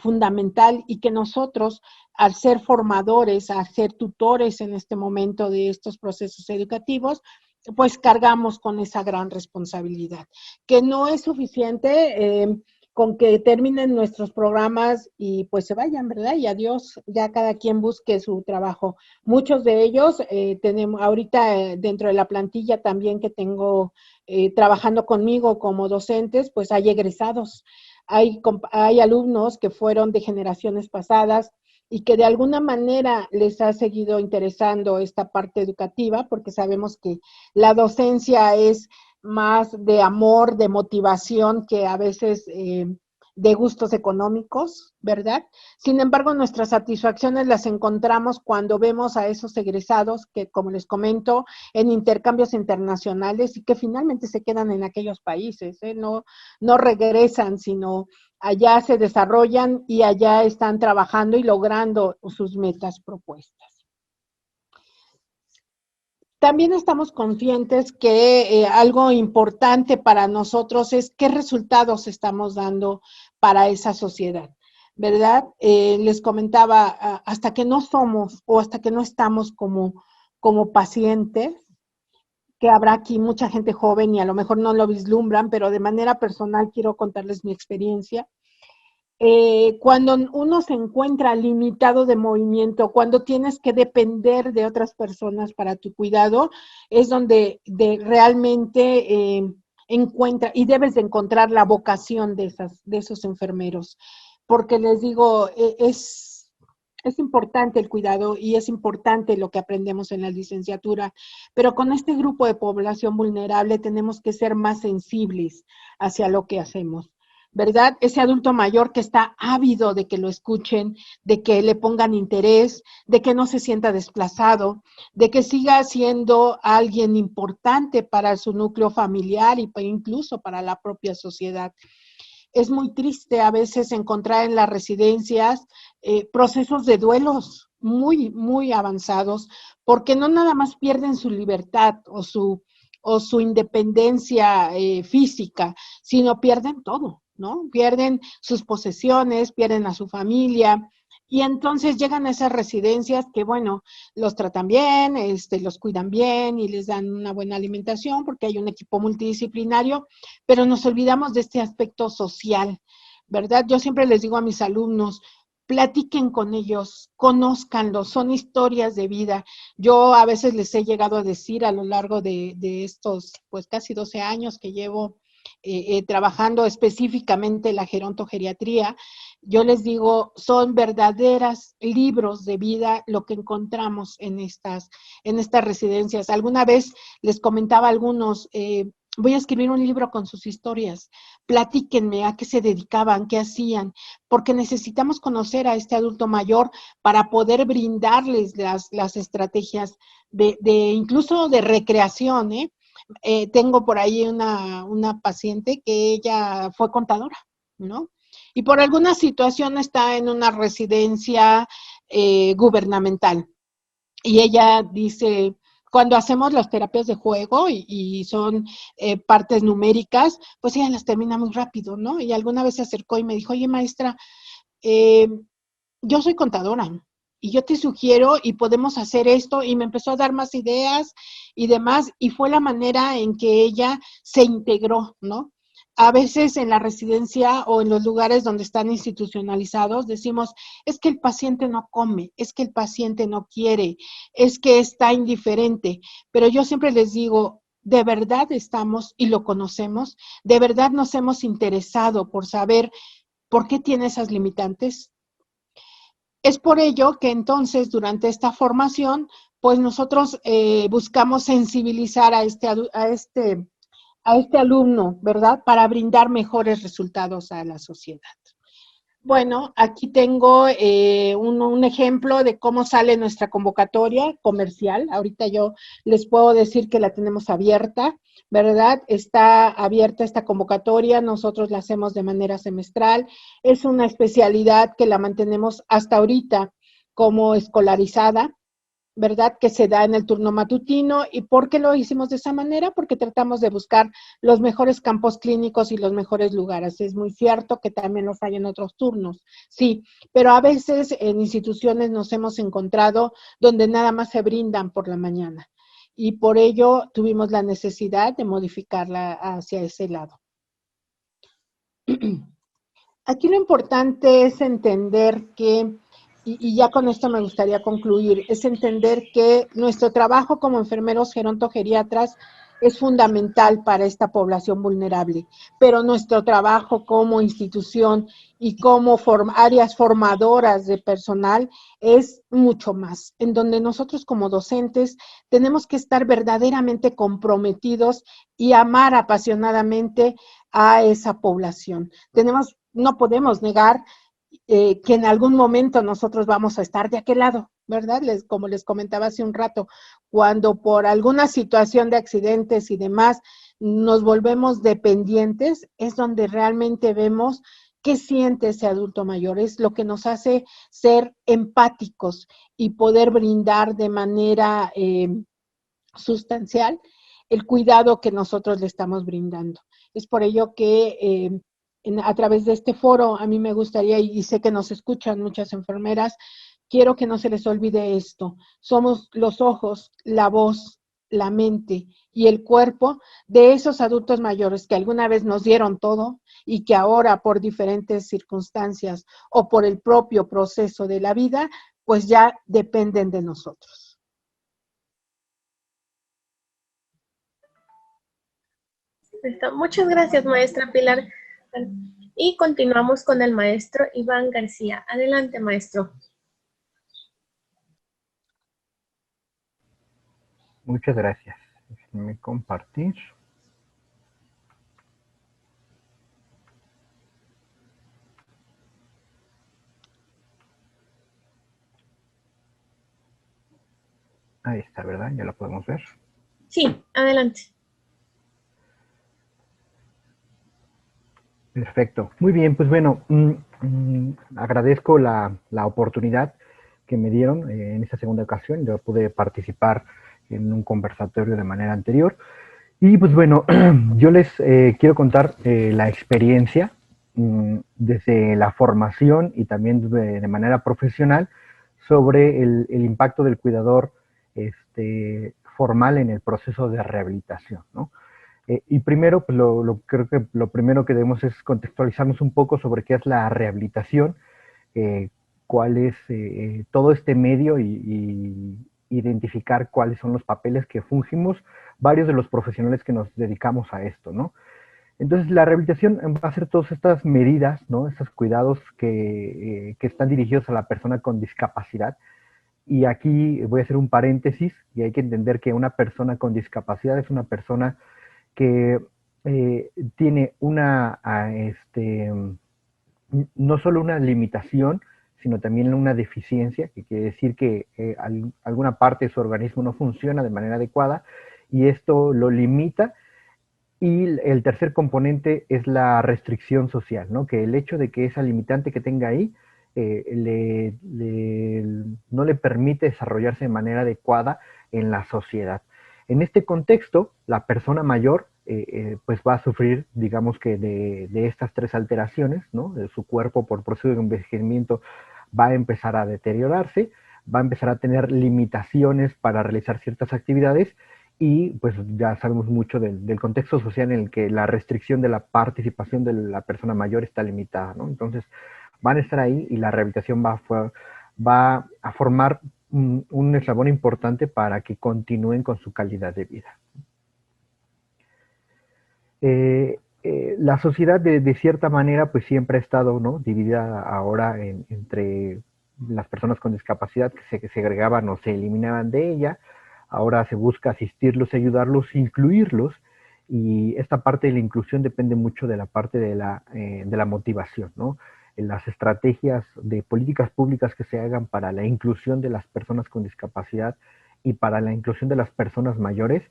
fundamental, y que nosotros, al ser formadores, al ser tutores en este momento de estos procesos educativos, pues cargamos con esa gran responsabilidad, que no es suficiente con que terminen nuestros programas y pues se vayan, ¿verdad? Y adiós, ya cada quien busque su trabajo. Muchos de ellos tenemos ahorita dentro de la plantilla también que tengo trabajando conmigo como docentes, pues hay egresados, hay alumnos que fueron de generaciones pasadas y que de alguna manera les ha seguido interesando esta parte educativa, porque sabemos que la docencia es más de amor, de motivación, que a veces de gustos económicos, ¿verdad? Sin embargo, nuestras satisfacciones las encontramos cuando vemos a esos egresados que, como les comento, en intercambios internacionales y que finalmente se quedan en aquellos países, no regresan, sino allá se desarrollan y allá están trabajando y logrando sus metas propuestas. También estamos conscientes que algo importante para nosotros es qué resultados estamos dando para esa sociedad, ¿verdad? Les comentaba, hasta que no somos o hasta que no estamos como pacientes, que habrá aquí mucha gente joven y a lo mejor no lo vislumbran, pero de manera personal quiero contarles mi experiencia. Cuando uno se encuentra limitado de movimiento, cuando tienes que depender de otras personas para tu cuidado, es donde realmente encuentra y debes de encontrar la vocación de esos enfermeros, porque les digo, es importante el cuidado y es importante lo que aprendemos en la licenciatura, pero con este grupo de población vulnerable tenemos que ser más sensibles hacia lo que hacemos. ¿Verdad? Ese adulto mayor que está ávido de que lo escuchen, de que le pongan interés, de que no se sienta desplazado, de que siga siendo alguien importante para su núcleo familiar y incluso para la propia sociedad. Es muy triste a veces encontrar en las residencias procesos de duelos muy, muy avanzados, porque no nada más pierden su libertad o su independencia física, sino pierden todo, ¿no? Pierden sus posesiones, pierden a su familia, y entonces llegan a esas residencias que, bueno, los tratan bien, los cuidan bien y les dan una buena alimentación porque hay un equipo multidisciplinario, pero nos olvidamos de este aspecto social, ¿verdad? Yo siempre les digo a mis alumnos, platiquen con ellos, conózcanlos, son historias de vida. Yo a veces les he llegado a decir a lo largo de estos, pues casi 12 años que llevo trabajando específicamente la gerontogeriatría, yo les digo, son verdaderos libros de vida lo que encontramos en estas residencias. Alguna vez les comentaba a algunos, voy a escribir un libro con sus historias, platíquenme a qué se dedicaban, qué hacían, porque necesitamos conocer a este adulto mayor para poder brindarles las estrategias incluso de recreación, tengo por ahí una paciente que ella fue contadora, ¿no? Y por alguna situación está en una residencia gubernamental. Y ella dice, cuando hacemos las terapias de juego y son partes numéricas, pues ella las termina muy rápido, ¿no? Y alguna vez se acercó y me dijo, oye, maestra, yo soy contadora y yo te sugiero y podemos hacer esto, y me empezó a dar más ideas y demás, y fue la manera en que ella se integró, ¿no? A veces en la residencia o en los lugares donde están institucionalizados decimos, es que el paciente no come, es que el paciente no quiere, es que está indiferente, pero yo siempre les digo, de verdad estamos y lo conocemos, de verdad nos hemos interesado por saber por qué tiene esas limitantes. Es por ello que entonces durante esta formación, pues nosotros buscamos sensibilizar a este alumno, ¿verdad? Para brindar mejores resultados a la sociedad. Bueno, aquí tengo un ejemplo de cómo sale nuestra convocatoria comercial. Ahorita yo les puedo decir que la tenemos abierta, ¿verdad? Está abierta esta convocatoria, nosotros la hacemos de manera semestral. Es una especialidad que la mantenemos hasta ahorita como escolarizada, ¿verdad? Que se da en el turno matutino. ¿Y por qué lo hicimos de esa manera? Porque tratamos de buscar los mejores campos clínicos y los mejores lugares. Es muy cierto que también los hay en otros turnos, sí, pero a veces en instituciones nos hemos encontrado donde nada más se brindan por la mañana, y por ello tuvimos la necesidad de modificarla hacia ese lado. Aquí lo importante es entender que, y ya con esto me gustaría concluir, es entender que nuestro trabajo como enfermeros gerontogeriatras es fundamental para esta población vulnerable, pero nuestro trabajo como institución y como áreas formadoras de personal es mucho más, en donde nosotros como docentes tenemos que estar verdaderamente comprometidos y amar apasionadamente a esa población. No podemos negar que en algún momento nosotros vamos a estar de aquel lado, ¿verdad? Como les comentaba hace un rato, cuando por alguna situación de accidentes y demás nos volvemos dependientes, es donde realmente vemos qué siente ese adulto mayor, es lo que nos hace ser empáticos y poder brindar de manera sustancial el cuidado que nosotros le estamos brindando. Es por ello que a través de este foro a mí me gustaría, y sé que nos escuchan muchas enfermeras, quiero que no se les olvide esto. Somos los ojos, la voz, la mente y el cuerpo de esos adultos mayores que alguna vez nos dieron todo y que ahora por diferentes circunstancias o por el propio proceso de la vida, pues ya dependen de nosotros. Muchas gracias, maestra Pilar. Y continuamos con el maestro Iván García. Adelante, maestro. Muchas gracias. Déjenme compartir. Ahí está, ¿verdad? Ya lo podemos ver. Sí, adelante. Perfecto. Muy bien, pues bueno, agradezco la oportunidad que me dieron en esta segunda ocasión. Yo pude participar en un conversatorio de manera anterior. Y pues bueno, yo les quiero contar la experiencia desde la formación y también de manera profesional sobre el impacto del cuidador formal en el proceso de rehabilitación, ¿no? Y primero, pues creo que lo primero que debemos es contextualizarnos un poco sobre qué es la rehabilitación, eh, cuál es todo este medio y identificar cuáles son los papeles que fungimos varios de los profesionales que nos dedicamos a esto, ¿no? Entonces, la rehabilitación va a ser todas estas medidas, ¿no? Estos cuidados que están dirigidos a la persona con discapacidad. Y aquí voy a hacer un paréntesis y hay que entender que una persona con discapacidad es una persona que tiene no solo una limitación, sino también una deficiencia, que quiere decir que alguna parte de su organismo no funciona de manera adecuada y esto lo limita. Y el tercer componente es la restricción social, ¿no? Que el hecho de que esa limitante que tenga ahí no le permite desarrollarse de manera adecuada en la sociedad. En este contexto, la persona mayor pues va a sufrir, digamos que de estas tres alteraciones, ¿no? De su cuerpo por proceso de envejecimiento va a empezar a deteriorarse, va a empezar a tener limitaciones para realizar ciertas actividades y pues ya sabemos mucho del contexto social en el que la restricción de la participación de la persona mayor está limitada, ¿no? Entonces van a estar ahí y la rehabilitación va a formar un eslabón importante para que continúen con su calidad de vida. La sociedad de cierta manera pues siempre ha estado, ¿no? Dividida ahora entre las personas con discapacidad que se segregaban o se eliminaban de ella. Ahora se busca asistirlos, ayudarlos, incluirlos, y esta parte de la inclusión depende mucho de la parte de la motivación, ¿no? En las estrategias de políticas públicas que se hagan para la inclusión de las personas con discapacidad y para la inclusión de las personas mayores,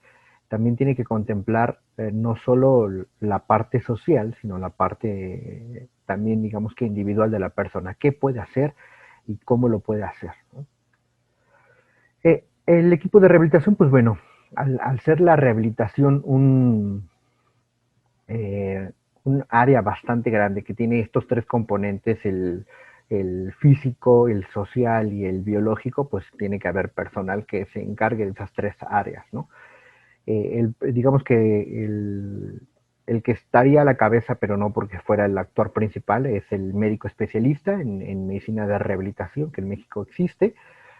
también tiene que contemplar no solo la parte social, sino la parte también, digamos que individual de la persona. ¿Qué puede hacer y cómo lo puede hacer, ¿no? El equipo de rehabilitación, pues bueno, al ser la rehabilitación un área bastante grande que tiene estos tres componentes, el físico, el social y el biológico, pues tiene que haber personal que se encargue de esas tres áreas, ¿no? Digamos que el que estaría a la cabeza, pero no porque fuera el actor principal, es el médico especialista en medicina de rehabilitación, que en México existe,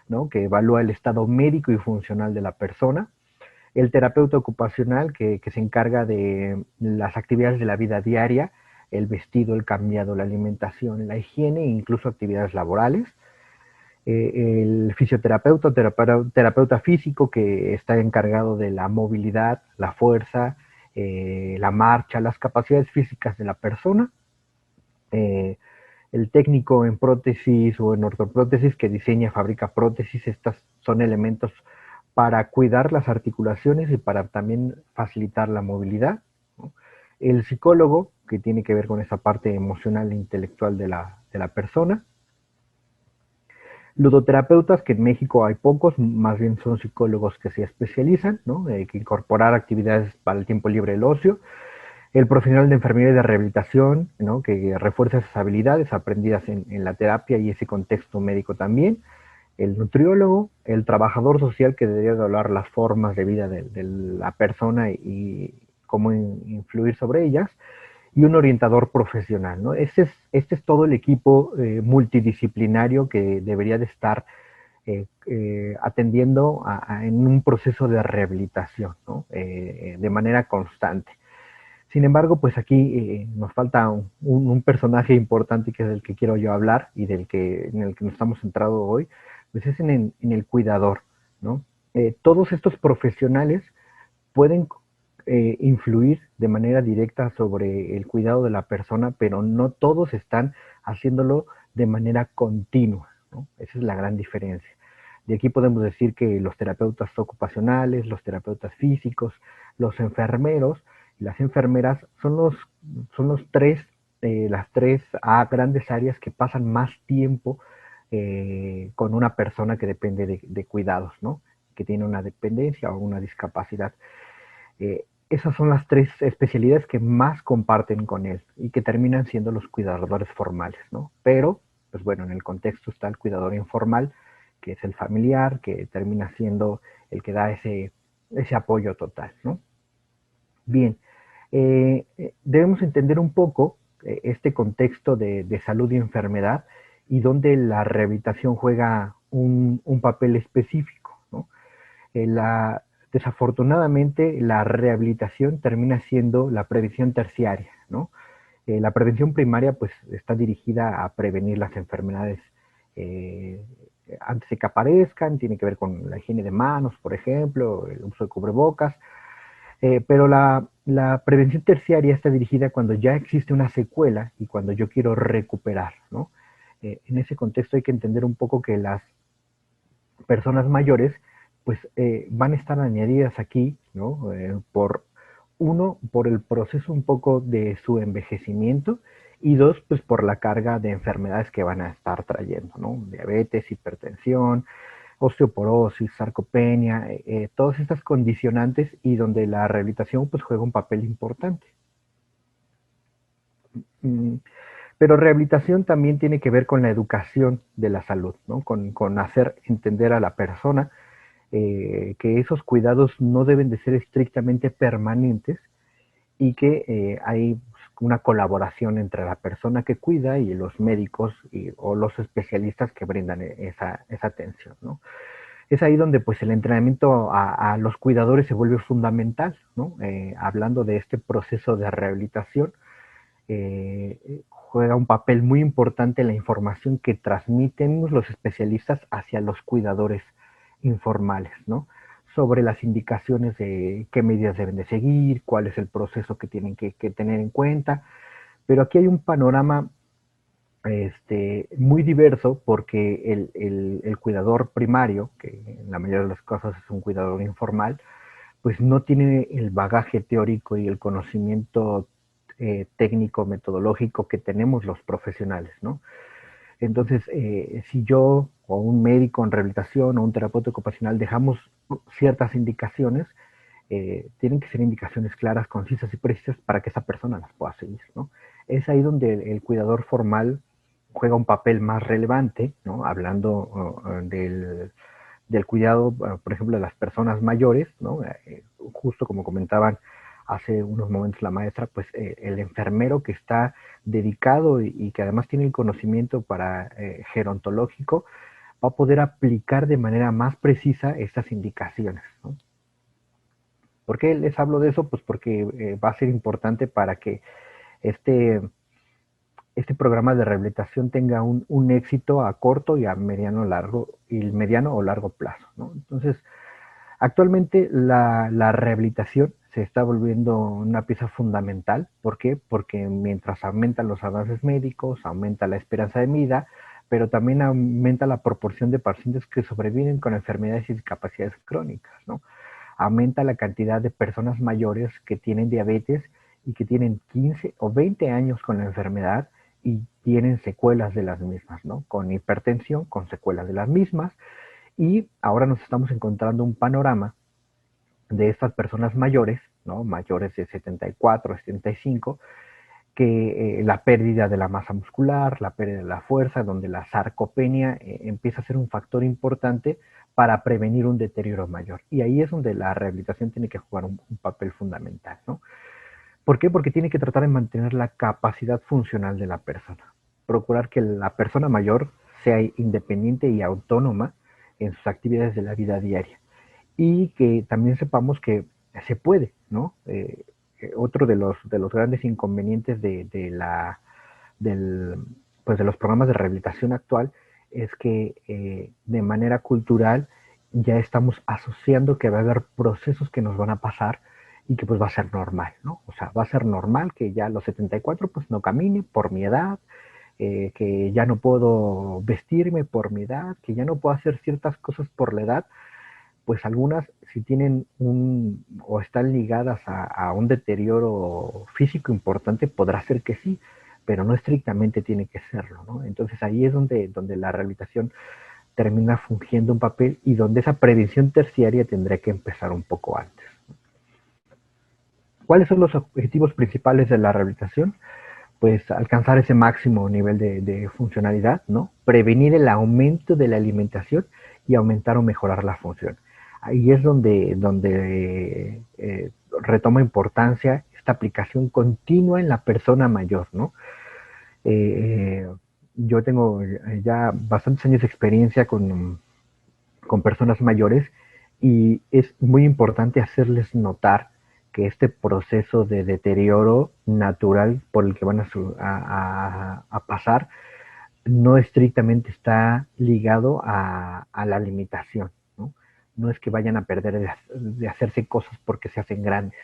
¿no? Que evalúa el estado médico y funcional de la persona. El terapeuta ocupacional, que se encarga de las actividades de la vida diaria, el vestido, el cambiado, la alimentación, la higiene e incluso actividades laborales. El fisioterapeuta, terapeuta físico, que está encargado de la movilidad, la fuerza, la marcha, las capacidades físicas de la persona. El técnico en prótesis o en ortoprótesis, que diseña, fabrica prótesis. Estos son elementos para cuidar las articulaciones y para también facilitar la movilidad, ¿no? El psicólogo, que tiene que ver con esa parte emocional e intelectual de la persona. Ludoterapeutas, que en México hay pocos, más bien son psicólogos que se especializan, ¿no? Que incorporar actividades para el tiempo libre, el ocio. El profesional de enfermería y de rehabilitación, ¿no? Que refuerza esas habilidades aprendidas en la terapia y ese contexto médico también. El nutriólogo, el trabajador social, que debería de hablar las formas de vida de la persona y cómo influir sobre ellas, y un orientador profesional, ¿no? Este es todo el equipo multidisciplinario que debería de estar atendiendo en un proceso de rehabilitación, ¿no? De manera constante. Sin embargo, pues aquí nos falta un personaje importante, que es del que quiero yo hablar y en el que nos estamos centrados hoy, pues es en el cuidador, ¿no? Todos estos profesionales pueden influir de manera directa sobre el cuidado de la persona, pero no todos están haciéndolo de manera continua, ¿no? Esa es la gran diferencia. De aquí podemos decir que los terapeutas ocupacionales, los terapeutas físicos, los enfermeros y las enfermeras son las tres grandes áreas que pasan más tiempo con una persona que depende de cuidados, ¿no? Que tiene una dependencia o una discapacidad. Esas son las tres especialidades que más comparten con él y que terminan siendo los cuidadores formales, ¿no? Pero, pues bueno, en el contexto está el cuidador informal, que es el familiar, que termina siendo el que da ese apoyo total, ¿no? Bien, debemos entender un poco este contexto de salud y enfermedad, y donde la rehabilitación juega un papel específico, ¿no? Desafortunadamente, la rehabilitación termina siendo la prevención terciaria, ¿no? La prevención primaria, pues, está dirigida a prevenir las enfermedades antes de que aparezcan. Tiene que ver con la higiene de manos, por ejemplo, el uso de cubrebocas. Pero la prevención terciaria está dirigida cuando ya existe una secuela y cuando yo quiero recuperar, ¿no? En ese contexto hay que entender un poco que las personas mayores, pues van a estar añadidas aquí, ¿no? Por el proceso un poco de su envejecimiento, y dos, pues por la carga de enfermedades que van a estar trayendo, ¿no? Diabetes, hipertensión, osteoporosis, sarcopenia, todas estas condicionantes, y donde la rehabilitación pues juega un papel importante. Pero rehabilitación también tiene que ver con la educación de la salud, ¿no? Con hacer entender a la persona que esos cuidados no deben de ser estrictamente permanentes, y que hay una colaboración entre la persona que cuida y los médicos o los especialistas que brindan esa atención, ¿no? Es ahí donde pues el entrenamiento a los cuidadores se vuelve fundamental, ¿no? Hablando de este proceso de rehabilitación, juega un papel muy importante la información que transmiten los especialistas hacia los cuidadores informales, ¿no? Sobre las indicaciones de qué medidas deben de seguir, cuál es el proceso que tienen que tener en cuenta. Pero aquí hay un panorama muy diverso, porque el cuidador primario, que en la mayoría de los casos es un cuidador informal, pues no tiene el bagaje teórico y el conocimiento técnico, metodológico que tenemos los profesionales, ¿no? Entonces, si yo o un médico en rehabilitación o un terapeuta ocupacional dejamos ciertas indicaciones, tienen que ser indicaciones claras, concisas y precisas para que esa persona las pueda seguir, ¿no? Es ahí donde el cuidador formal juega un papel más relevante, ¿no? Hablando del cuidado, por ejemplo, de las personas mayores, ¿no? Justo como comentaban hace unos momentos la maestra, pues el enfermero que está dedicado y que además tiene el conocimiento para gerontológico, va a poder aplicar de manera más precisa estas indicaciones, ¿no? ¿Por qué les hablo de eso? Pues porque va a ser importante para que este, este programa de rehabilitación tenga un éxito a corto y a mediano o largo plazo, ¿no? Entonces, actualmente la rehabilitación se está volviendo una pieza fundamental. ¿Por qué? Porque mientras aumentan los avances médicos, aumenta la esperanza de vida, pero también aumenta la proporción de pacientes que sobreviven con enfermedades y discapacidades crónicas, ¿no? Aumenta la cantidad de personas mayores que tienen diabetes y que tienen 15 o 20 años con la enfermedad y tienen secuelas de las mismas, ¿no? Con hipertensión, con secuelas de las mismas. Y ahora nos estamos encontrando un panorama de estas personas mayores, ¿no? Mayores de 74, 75, que la pérdida de la masa muscular, la pérdida de la fuerza, donde la sarcopenia empieza a ser un factor importante para prevenir un deterioro mayor. Y ahí es donde la rehabilitación tiene que jugar un papel fundamental, ¿no? ¿Por qué? Porque tiene que tratar de mantener la capacidad funcional de la persona. Procurar que la persona mayor sea independiente y autónoma en sus actividades de la vida diaria. Y que también sepamos que se puede, ¿no? Otro de los grandes inconvenientes del, pues de los programas de rehabilitación actual es que de manera cultural ya estamos asociando que va a haber procesos que nos van a pasar y que pues va a ser normal, ¿no? O sea, va a ser normal que ya a los 74 pues no camine por mi edad, que ya no puedo vestirme por mi edad, que ya no puedo hacer ciertas cosas por la edad. Pues algunas si tienen o están ligadas a un deterioro físico importante, podrá ser que sí, pero no estrictamente tiene que serlo, ¿no? Entonces ahí es donde la rehabilitación termina fungiendo un papel y donde esa prevención terciaria tendrá que empezar un poco antes. ¿Cuáles son los objetivos principales de la rehabilitación? Pues alcanzar ese máximo nivel de funcionalidad, ¿no? Prevenir el aumento de la alimentación y aumentar o mejorar la función. Ahí es donde retoma importancia esta aplicación continua en la persona mayor, ¿no? Eh, yo tengo ya bastantes años de experiencia con personas mayores y es muy importante hacerles notar que este proceso de deterioro natural por el que van a pasar no estrictamente está ligado a la limitación, ¿no? No es que vayan a perder de hacerse cosas porque se hacen grandes,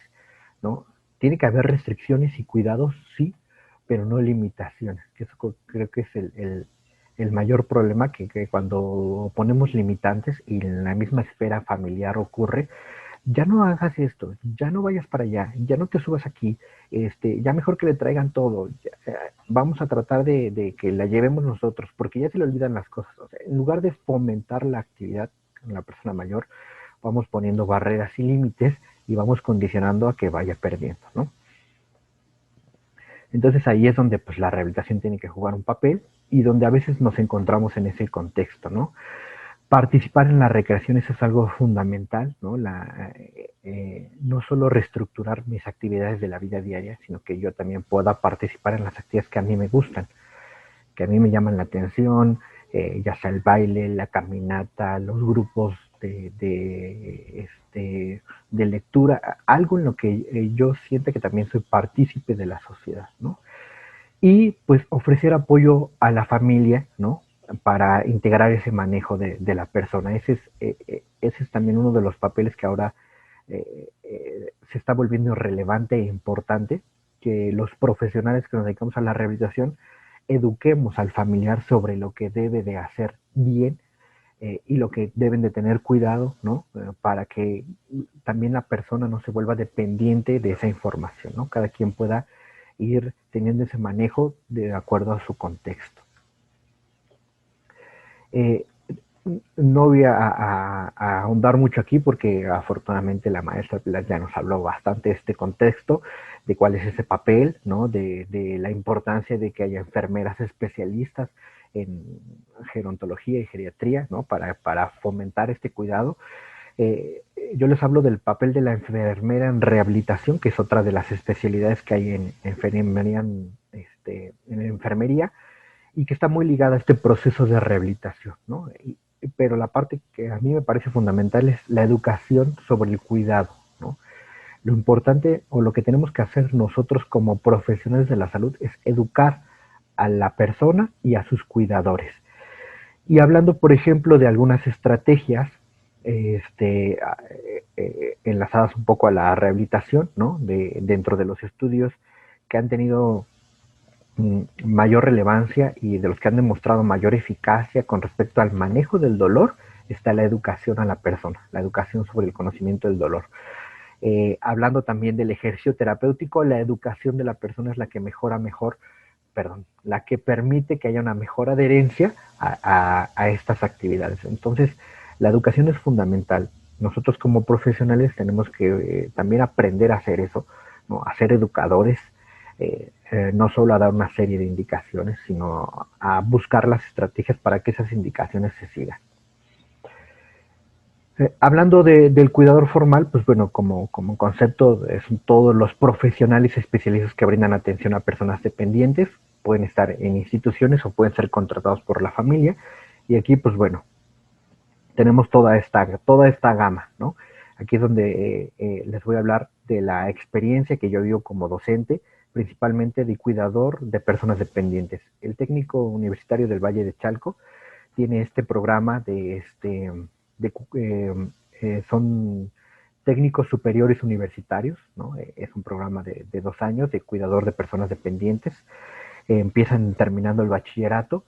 ¿no? Tiene que haber restricciones y cuidados, sí, pero no limitaciones, que eso creo que es el mayor problema que cuando ponemos limitantes y en la misma esfera familiar ocurre, ya no hagas esto, ya no vayas para allá, ya no te subas aquí, ya mejor que le traigan todo, ya, vamos a tratar de que la llevemos nosotros, porque ya se le olvidan las cosas. O sea, en lugar de fomentar la actividad con la persona mayor, vamos poniendo barreras y límites y vamos condicionando a que vaya perdiendo, ¿no? Entonces ahí es donde pues la rehabilitación tiene que jugar un papel y donde a veces nos encontramos en ese contexto, ¿no? Participar en las recreaciones es algo fundamental, ¿no? No solo reestructurar mis actividades de la vida diaria, sino que yo también pueda participar en las actividades que a mí me gustan, que a mí me llaman la atención, ya sea el baile, la caminata, los grupos de lectura, algo en lo que yo sienta que también soy partícipe de la sociedad, ¿no? Y pues ofrecer apoyo a la familia, ¿no? Para integrar ese manejo de la persona. Ese es también uno de los papeles que ahora se está volviendo relevante e importante, que los profesionales que nos dedicamos a la rehabilitación eduquemos al familiar sobre lo que debe de hacer bien y lo que deben de tener cuidado, ¿no? Para que también la persona no se vuelva dependiente de esa información, ¿no? Cada quien pueda ir teniendo ese manejo de acuerdo a su contexto. No voy a ahondar mucho aquí porque afortunadamente la maestra ya nos habló bastante de este contexto, de cuál es ese papel, ¿no? De la importancia de que haya enfermeras especialistas en gerontología y geriatría, ¿no? Para fomentar este cuidado. yo les hablo del papel de la enfermera en rehabilitación, que es otra de las especialidades que hay en enfermería, y que está muy ligada a este proceso de rehabilitación, ¿no? Pero la parte que a mí me parece fundamental es la educación sobre el cuidado, ¿no? Lo importante o lo que tenemos que hacer nosotros como profesionales de la salud es educar a la persona y a sus cuidadores. Y hablando, por ejemplo, de algunas estrategias enlazadas un poco a la rehabilitación, ¿no? Dentro de los estudios que han tenido mayor relevancia y de los que han demostrado mayor eficacia con respecto al manejo del dolor, está la educación a la persona, la educación sobre el conocimiento del dolor. Hablando también del ejercicio terapéutico, la educación de la persona es la que la que permite que haya una mejor adherencia a estas actividades. Entonces, la educación es fundamental. Nosotros como profesionales tenemos que también aprender a hacer eso, ¿no? A ser educadores, no solo a dar una serie de indicaciones, sino a buscar las estrategias para que esas indicaciones se sigan. Hablando del cuidador formal, pues bueno, como concepto, son todos los profesionales especialistas que brindan atención a personas dependientes, pueden estar en instituciones o pueden ser contratados por la familia, y aquí, pues bueno, tenemos toda esta gama, ¿no? Aquí es donde les voy a hablar de la experiencia que yo vivo como docente, principalmente de cuidador de personas dependientes. El técnico universitario del Valle de Chalco tiene este programa son técnicos superiores universitarios, ¿no? Es un programa de 2 años de cuidador de personas dependientes. Empiezan terminando el bachillerato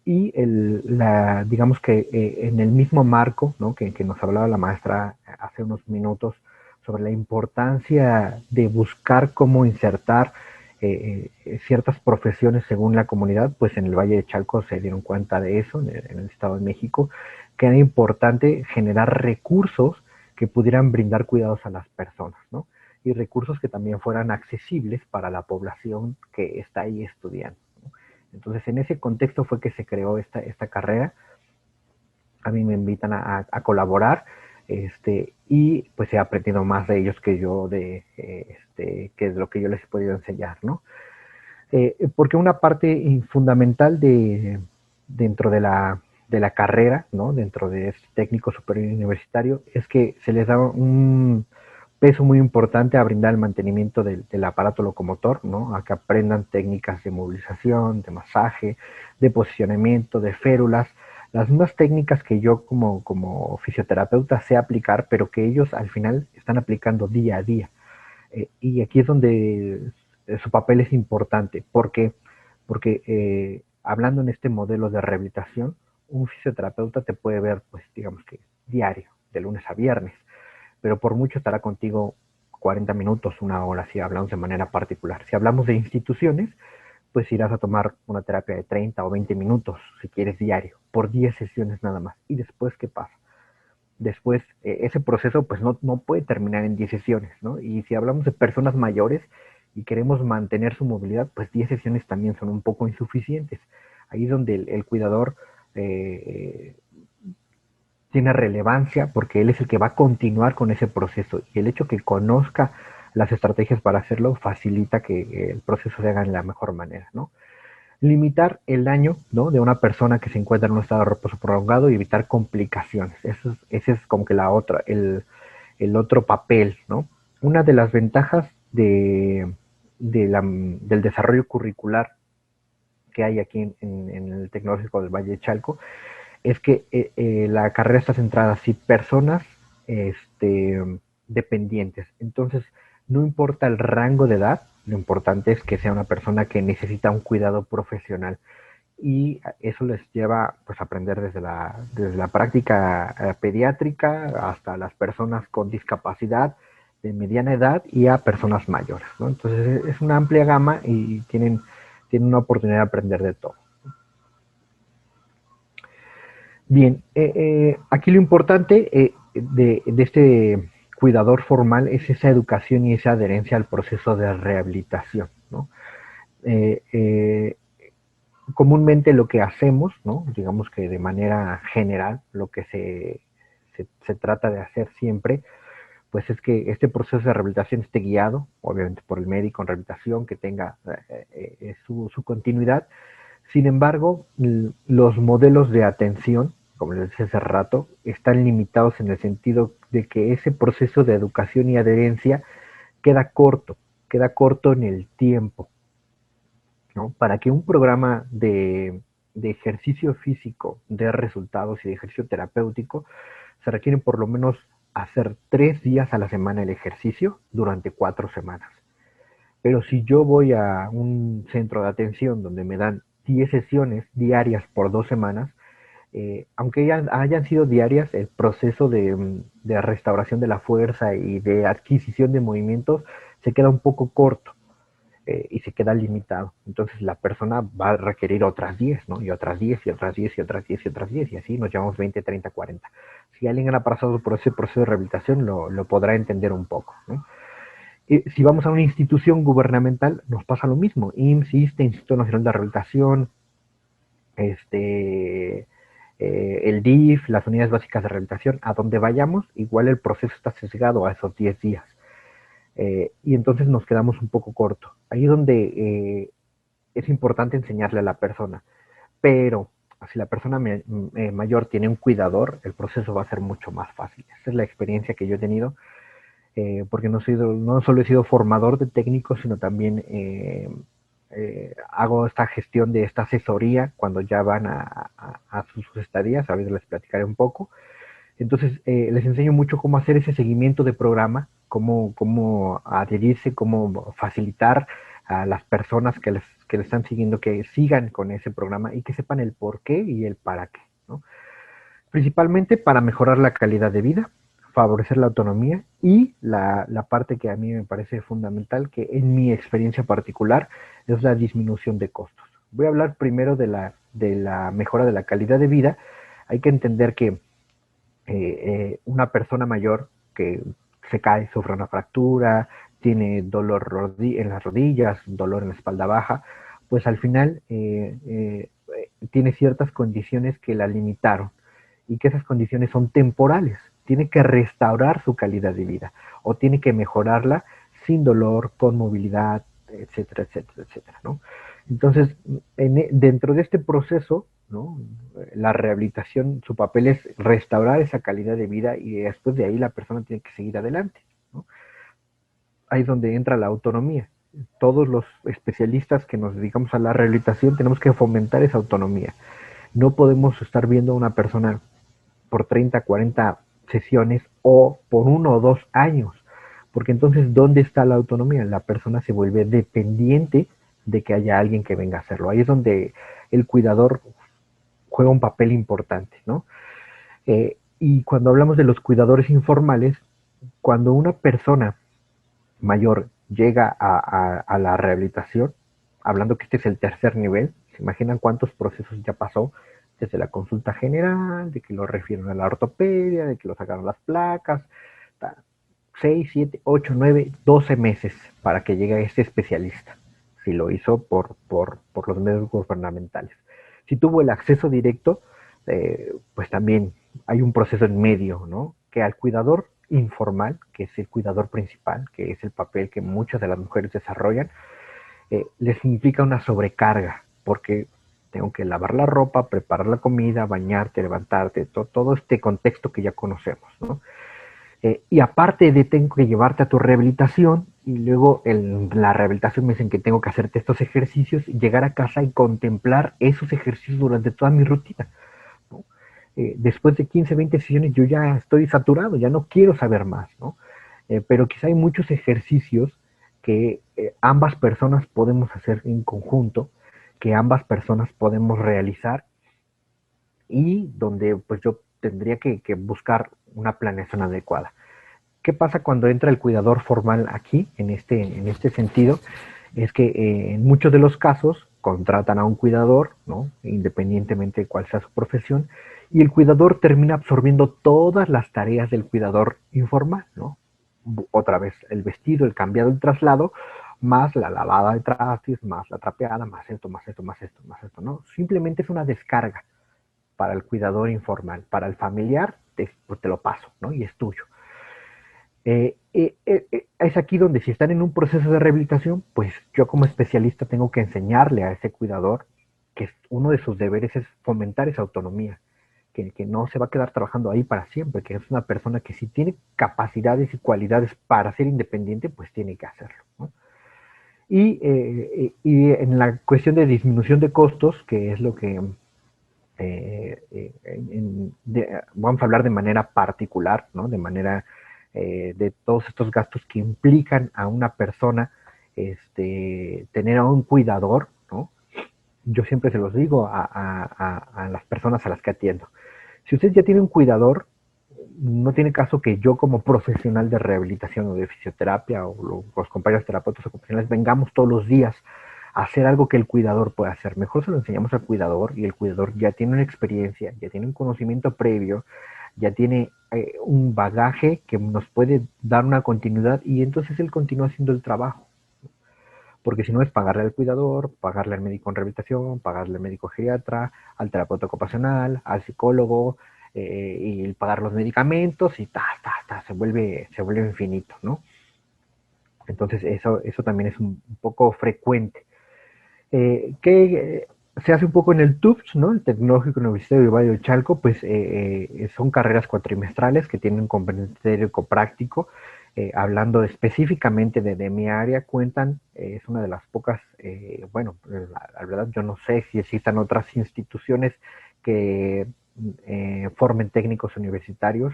digamos que en el mismo marco, ¿no? que nos hablaba la maestra hace unos minutos sobre la importancia de buscar cómo insertar ciertas profesiones según la comunidad, pues en el Valle de Chalco se dieron cuenta de eso, en el Estado de México, que era importante generar recursos que pudieran brindar cuidados a las personas, ¿no? Y recursos que también fueran accesibles para la población que está ahí estudiando, ¿no? Entonces, en ese contexto fue que se creó esta carrera. A mí me invitan a colaborar, y pues he aprendido más de ellos que yo que es lo que yo les he podido enseñar, ¿no? Porque una parte fundamental dentro de la carrera, ¿no? Dentro de este técnico superior universitario, es que se les da un peso muy importante a brindar el mantenimiento del aparato locomotor, ¿no? A que aprendan técnicas de movilización, de masaje, de posicionamiento, de férulas, las mismas técnicas que yo como fisioterapeuta sé aplicar, pero que ellos al final están aplicando día a día. Y aquí es donde su papel es importante. ¿Por qué? Porque hablando en este modelo de rehabilitación, un fisioterapeuta te puede ver, pues digamos que diario, de lunes a viernes, pero por mucho estará contigo 40 minutos, 1 hora, si hablamos de manera particular. Si hablamos de instituciones, pues irás a tomar una terapia de 30 o 20 minutos, si quieres diario, por 10 sesiones nada más. ¿Y después qué pasa? Después, ese proceso pues no puede terminar en 10 sesiones, ¿no? Y si hablamos de personas mayores y queremos mantener su movilidad, pues 10 sesiones también son un poco insuficientes. Ahí es donde el cuidador tiene relevancia, porque él es el que va a continuar con ese proceso, y el hecho que conozca las estrategias para hacerlo facilita que el proceso se haga en la mejor manera, ¿no? Limitar el daño, ¿no? De una persona que se encuentra en un estado de reposo prolongado y evitar complicaciones. Ese es como que el otro papel, ¿no? Una de las ventajas del desarrollo curricular que hay aquí en el Tecnológico del Valle de Chalco es que la carrera está centrada así personas dependientes. Entonces, no importa el rango de edad, lo importante es que sea una persona que necesita un cuidado profesional. Y eso les lleva pues, a aprender desde la práctica pediátrica hasta las personas con discapacidad de mediana edad y a personas mayores, ¿no? Entonces es una amplia gama y tienen una oportunidad de aprender de todo. Bien, aquí lo importante de este cuidador formal es esa educación y esa adherencia al proceso de rehabilitación, ¿no? Comúnmente lo que hacemos, ¿no? Digamos que de manera general, lo que se se trata de hacer siempre, pues es que este proceso de rehabilitación esté guiado, obviamente por el médico en rehabilitación, que tenga su continuidad. Sin embargo, los modelos de atención, como les decía hace rato, están limitados en el sentido de que ese proceso de educación y adherencia queda corto en el tiempo, ¿no? Para que un programa de ejercicio físico dé resultados y de ejercicio terapéutico, se requiere por lo menos hacer 3 días a la semana el ejercicio durante 4 semanas. Pero si yo voy a un centro de atención donde me dan 10 sesiones diarias por 2 semanas, aunque hayan sido diarias, el proceso de restauración de la fuerza y de adquisición de movimientos se queda un poco corto y se queda limitado. Entonces la persona va a requerir otras 10, ¿no? Y otras 10, y otras 10, y otras 10, y otras 10, y así nos llevamos 20, 30, 40. Si alguien ha pasado por ese proceso de rehabilitación, lo podrá entender un poco, ¿no? Si vamos a una institución gubernamental, nos pasa lo mismo. IMSS, ISSSTE, Instituto Nacional de Rehabilitación, el DIF, las unidades básicas de rehabilitación, a donde vayamos, igual el proceso está sesgado a esos 10 días. Y entonces nos quedamos un poco corto. Ahí es donde es importante enseñarle a la persona. Pero si la persona mayor tiene un cuidador, el proceso va a ser mucho más fácil. Esa es la experiencia que yo he tenido. Porque no solo he sido formador de técnicos, sino también hago esta gestión de esta asesoría cuando ya van a sus estadías, a veces les platicaré un poco. Entonces les enseño mucho cómo hacer ese seguimiento de programa, cómo adherirse, cómo facilitar a las personas que les están siguiendo que sigan con ese programa y que sepan el por qué y el para qué, ¿no? Principalmente para mejorar la calidad de vida, favorecer la autonomía y la parte que a mí me parece fundamental, que en mi experiencia particular es la disminución de costos. Voy a hablar primero de la mejora de la calidad de vida. Hay que entender que una persona mayor que se cae, sufre una fractura, tiene dolor en las rodillas, dolor en la espalda baja, pues al final tiene ciertas condiciones que la limitaron y que esas condiciones son temporales. Tiene que restaurar su calidad de vida o tiene que mejorarla sin dolor, con movilidad, etcétera, etcétera, etcétera, ¿no? Entonces, dentro de este proceso, ¿no? La rehabilitación, su papel es restaurar esa calidad de vida y después de ahí la persona tiene que seguir adelante, ¿no? Ahí es donde entra la autonomía. Todos los especialistas que nos dedicamos a la rehabilitación tenemos que fomentar esa autonomía. No podemos estar viendo a una persona por 30, 40 sesiones o por 1 o 2 años, porque entonces ¿dónde está la autonomía? La persona se vuelve dependiente de que haya alguien que venga a hacerlo. Ahí es donde el cuidador juega un papel importante, ¿no? Y cuando hablamos de los cuidadores informales, cuando una persona mayor llega a la rehabilitación, hablando que este es el tercer nivel, ¿se imaginan cuántos procesos ya pasó? Desde la consulta general, de que lo refieren a la ortopedia, de que lo sacaron las placas, 6, 7, 8, 9, 12 meses para que llegue este especialista, si lo hizo por los medios gubernamentales. Si tuvo el acceso directo, pues también hay un proceso en medio, ¿no? Que al cuidador informal, que es el cuidador principal, que es el papel que muchas de las mujeres desarrollan, les significa una sobrecarga, porque tengo que lavar la ropa, preparar la comida, bañarte, levantarte, todo este contexto que ya conocemos, ¿no? Y aparte de tengo que llevarte a tu rehabilitación, y luego en la rehabilitación me dicen que tengo que hacerte estos ejercicios, llegar a casa y contemplar esos ejercicios durante toda mi rutina, ¿no? Después de 15, 20 sesiones yo ya estoy saturado, ya no quiero saber más, ¿no? Pero quizá hay muchos ejercicios que ambas personas podemos hacer en conjunto, que ambas personas podemos realizar y donde pues yo tendría que buscar una planeación adecuada. ¿Qué pasa cuando entra el cuidador formal aquí, en este sentido? Es que en muchos de los casos contratan a un cuidador, ¿no? Independientemente de cuál sea su profesión, y el cuidador termina absorbiendo todas las tareas del cuidador informal, ¿no? Otra vez el vestido, el cambiado, el traslado, más la lavada de trastes, más la trapeada, más esto, más esto, más esto, más esto, ¿no? Simplemente es una descarga para el cuidador informal. Para el familiar pues te lo paso, ¿no? Y es tuyo. Es aquí donde si están en un proceso de rehabilitación, pues yo como especialista tengo que enseñarle a ese cuidador que uno de sus deberes es fomentar esa autonomía, que no se va a quedar trabajando ahí para siempre, que es una persona que si tiene capacidades y cualidades para ser independiente, pues tiene que hacerlo, ¿no? Y en la cuestión de disminución de costos, que es lo que vamos a hablar de manera particular, ¿no? De manera de todos estos gastos que implican a una persona tener a un cuidador, ¿no? Yo siempre se los digo a las personas a las que atiendo. Si usted ya tiene un cuidador, no tiene caso que yo como profesional de rehabilitación o de fisioterapia o los compañeros terapeutas ocupacionales vengamos todos los días a hacer algo que el cuidador puede hacer. Mejor se lo enseñamos al cuidador y el cuidador ya tiene una experiencia, ya tiene un conocimiento previo, ya tiene un bagaje que nos puede dar una continuidad y entonces él continúa haciendo el trabajo. Porque si no es pagarle al cuidador, pagarle al médico en rehabilitación, pagarle al médico geriatra, al terapeuta ocupacional, al psicólogo, y pagar los medicamentos y se vuelve infinito, ¿no? Entonces eso también es un poco frecuente. Que se hace un poco en el TUPS, ¿no? El Tecnológico Universitario de Valle de Chalco, pues son carreras cuatrimestrales que tienen un componente teórico-práctico. Hablando específicamente de mi área, cuentan, es una de las pocas, bueno, la verdad yo no sé si existan otras instituciones que formen técnicos universitarios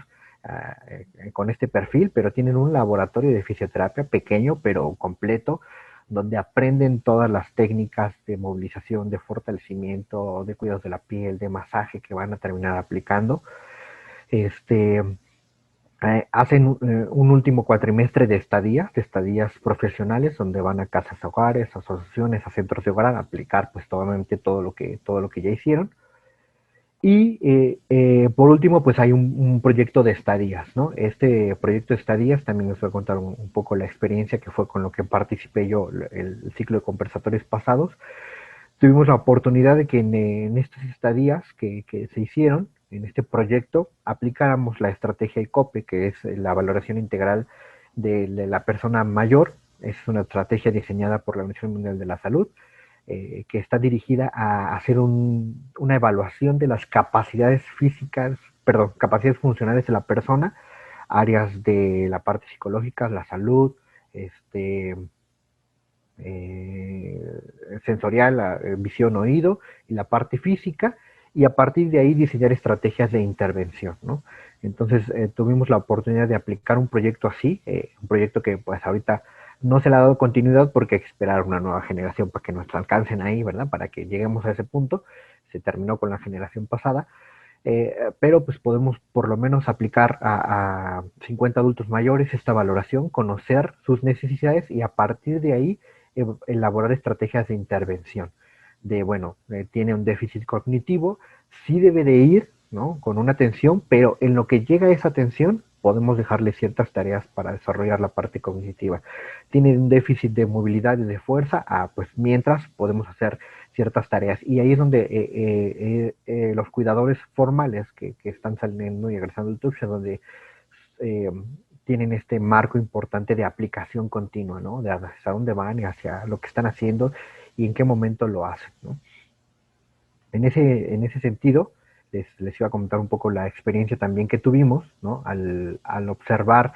con este perfil, pero tienen un laboratorio de fisioterapia pequeño pero completo, donde aprenden todas las técnicas de movilización, de fortalecimiento, de cuidados de la piel, de masaje que van a terminar aplicando. Hacen un último cuatrimestre de estadías profesionales, donde van a casas hogares, asociaciones, a centros de hogar a aplicar pues todo lo que ya hicieron. Y por último, pues hay un proyecto de estadías, ¿no? Este proyecto de estadías también les voy a contar un poco la experiencia que fue con lo que participé yo el ciclo de conversatorios pasados. Tuvimos la oportunidad de que en estas estadías que se hicieron, en este proyecto, aplicáramos la estrategia ICOPE, que es la valoración integral de la persona mayor. Es una estrategia diseñada por la Organización Mundial de la Salud, que está dirigida a hacer una evaluación de las capacidades capacidades funcionales de la persona, áreas de la parte psicológica, la salud, sensorial, visión, oído, y la parte física, y a partir de ahí diseñar estrategias de intervención, ¿no? Entonces tuvimos la oportunidad de aplicar un proyecto así, un proyecto que pues ahorita no se le ha dado continuidad porque hay que esperar una nueva generación para que nos alcancen ahí, ¿verdad? Para que lleguemos a ese punto. Se terminó con la generación pasada, pero pues podemos por lo menos aplicar a 50 adultos mayores esta valoración, conocer sus necesidades y a partir de ahí elaborar estrategias de intervención. Bueno, tiene un déficit cognitivo, sí debe de ir, ¿no? Con una atención, pero en lo que llega a esa atención podemos dejarle ciertas tareas para desarrollar la parte cognitiva. Tiene un déficit de movilidad y de fuerza, pues mientras podemos hacer ciertas tareas. Y ahí es donde los cuidadores formales que están saliendo y egresando del TUPS, donde tienen este marco importante de aplicación continua, ¿no? De hacia dónde van y hacia lo que están haciendo y en qué momento lo hacen, ¿no? En ese sentido, les iba a comentar un poco la experiencia también que tuvimos, ¿no? Al observar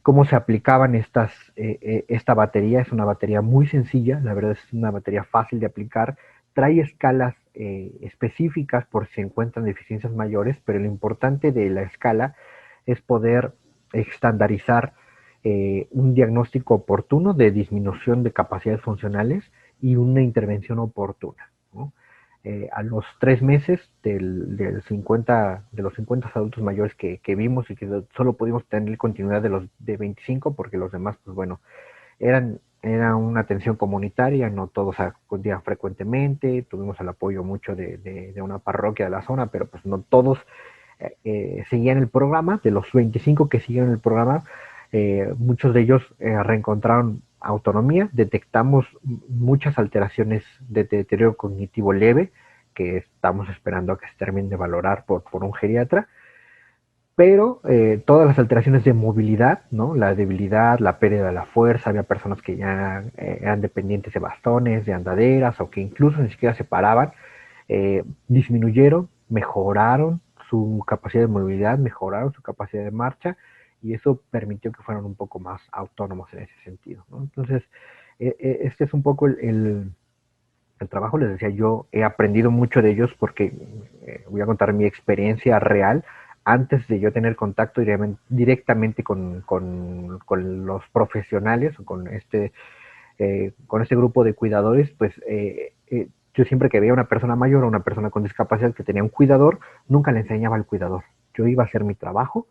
cómo se aplicaban esta batería. Es una batería muy sencilla, la verdad es una batería fácil de aplicar, trae escalas específicas por si se encuentran deficiencias mayores, pero lo importante de la escala es poder estandarizar un diagnóstico oportuno de disminución de capacidades funcionales y una intervención oportuna, ¿no? A los 3 meses de los 50 adultos mayores que vimos y que solo pudimos tener continuidad de 25 porque los demás, pues bueno, era una atención comunitaria, no todos acudían frecuentemente, tuvimos el apoyo mucho de una parroquia de la zona, pero pues no todos seguían el programa. De los 25 que siguieron el programa, muchos de ellos reencontraron autonomía. Detectamos muchas alteraciones de deterioro cognitivo leve que estamos esperando a que se termine de valorar por un geriatra, pero todas las alteraciones de movilidad, ¿no? La debilidad, la pérdida de la fuerza, había personas que ya eran dependientes de bastones, de andaderas, o que incluso ni siquiera se paraban, disminuyeron, mejoraron su capacidad de movilidad, mejoraron su capacidad de marcha, y eso permitió que fueran un poco más autónomos en ese sentido, ¿no? Entonces, este es un poco el trabajo. Les decía, yo he aprendido mucho de ellos porque voy a contar mi experiencia real. Antes de yo tener contacto directamente con los profesionales, con este grupo de cuidadores, pues yo siempre que veía una persona mayor o una persona con discapacidad que tenía un cuidador, nunca le enseñaba al cuidador. Yo iba a hacer mi trabajo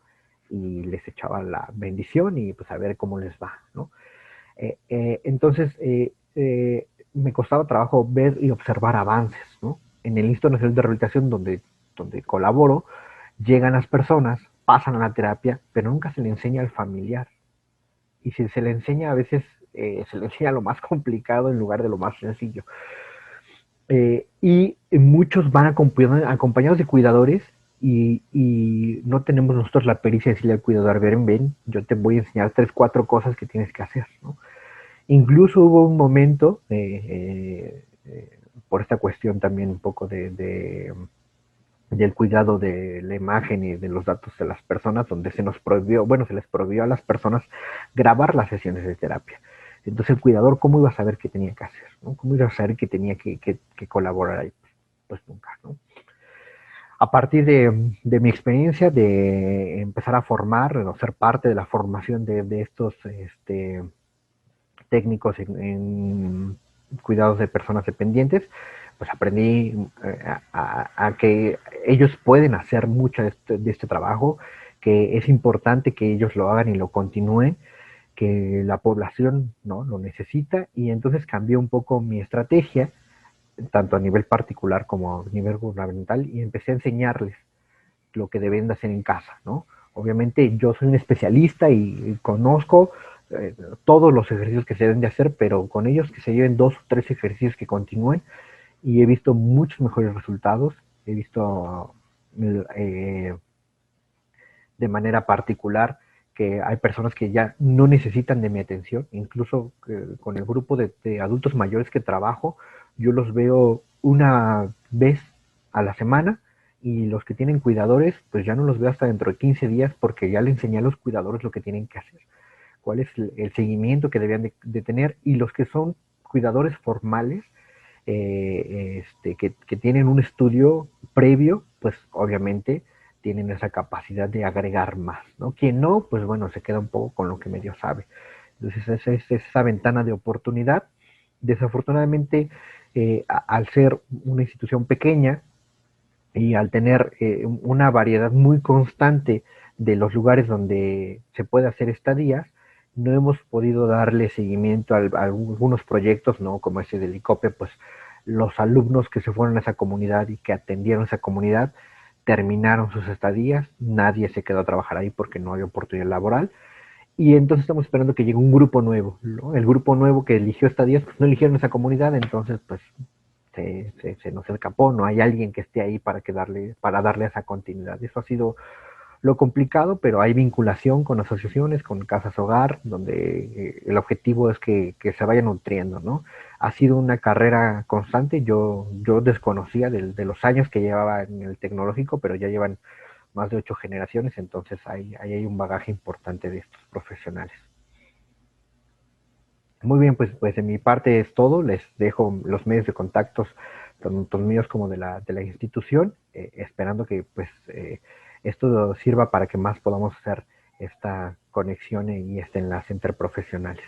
y les echaba la bendición y pues a ver cómo les va, ¿no? Entonces, me costaba trabajo ver y observar avances, ¿no? En el Instituto Nacional de Rehabilitación, donde colaboro, llegan las personas, pasan a la terapia, pero nunca se le enseña al familiar. Y si se le enseña, a veces se le enseña lo más complicado en lugar de lo más sencillo. Y muchos van acompañados de cuidadores y no tenemos nosotros la pericia de decirle al cuidador, ven, yo te voy a enseñar 3, 4 cosas que tienes que hacer, ¿no? Incluso hubo un momento, por esta cuestión también un poco del cuidado de la imagen y de los datos de las personas, donde se nos prohibió, bueno, se les prohibió a las personas grabar las sesiones de terapia. Entonces el cuidador, ¿cómo iba a saber qué tenía que hacer? ¿No? ¿Cómo iba a saber que tenía que colaborar ahí? Pues nunca, ¿no? A partir de mi experiencia de empezar a formar, o ser parte de la formación de estos técnicos en cuidados de personas dependientes, pues aprendí a que ellos pueden hacer mucho de este trabajo, que es importante que ellos lo hagan y lo continúen, que la población, ¿no?, lo necesita, y entonces cambié un poco mi estrategia, tanto a nivel particular como a nivel gubernamental, y empecé a enseñarles lo que deben de hacer en casa, ¿no? Obviamente yo soy un especialista y conozco todos los ejercicios que se deben de hacer, pero con ellos que se lleven 2 o 3 ejercicios que continúen, y he visto muchos mejores resultados. He visto eh, de manera particular que hay personas que ya no necesitan de mi atención, incluso con el grupo de adultos mayores que trabajo, yo los veo una vez a la semana, y los que tienen cuidadores, pues ya no los veo hasta dentro de 15 días porque ya le enseñé a los cuidadores lo que tienen que hacer, cuál es el seguimiento que debían de tener, y los que son cuidadores formales, que tienen un estudio previo, pues obviamente tienen esa capacidad de agregar más, ¿no? Quien no, pues bueno, se queda un poco con lo que medio sabe. Entonces es esa ventana de oportunidad. Desafortunadamente, al ser una institución pequeña y al tener una variedad muy constante de los lugares donde se puede hacer estadías, no hemos podido darle seguimiento a algunos proyectos, ¿no? Como ese del ICOPE, pues los alumnos que se fueron a esa comunidad y que atendieron esa comunidad terminaron sus estadías, nadie se quedó a trabajar ahí porque no había oportunidad laboral, y entonces estamos esperando que llegue un grupo nuevo, ¿no? El grupo nuevo que eligió estadías, pues no eligieron esa comunidad, entonces pues se nos escapó, no hay alguien que esté ahí para darle esa continuidad. Eso ha sido lo complicado, pero hay vinculación con asociaciones, con casas hogar, donde el objetivo es que se vaya nutriendo, ¿no? Ha sido una carrera constante. Yo desconocía de los años que llevaba en el tecnológico, pero ya llevan más de 8 generaciones, entonces ahí hay un bagaje importante de estos profesionales. Muy bien, pues de mi parte es todo. Les dejo los medios de contactos, tanto míos como de la institución, esperando que pues esto sirva para que más podamos hacer esta conexión y este enlace interprofesionales.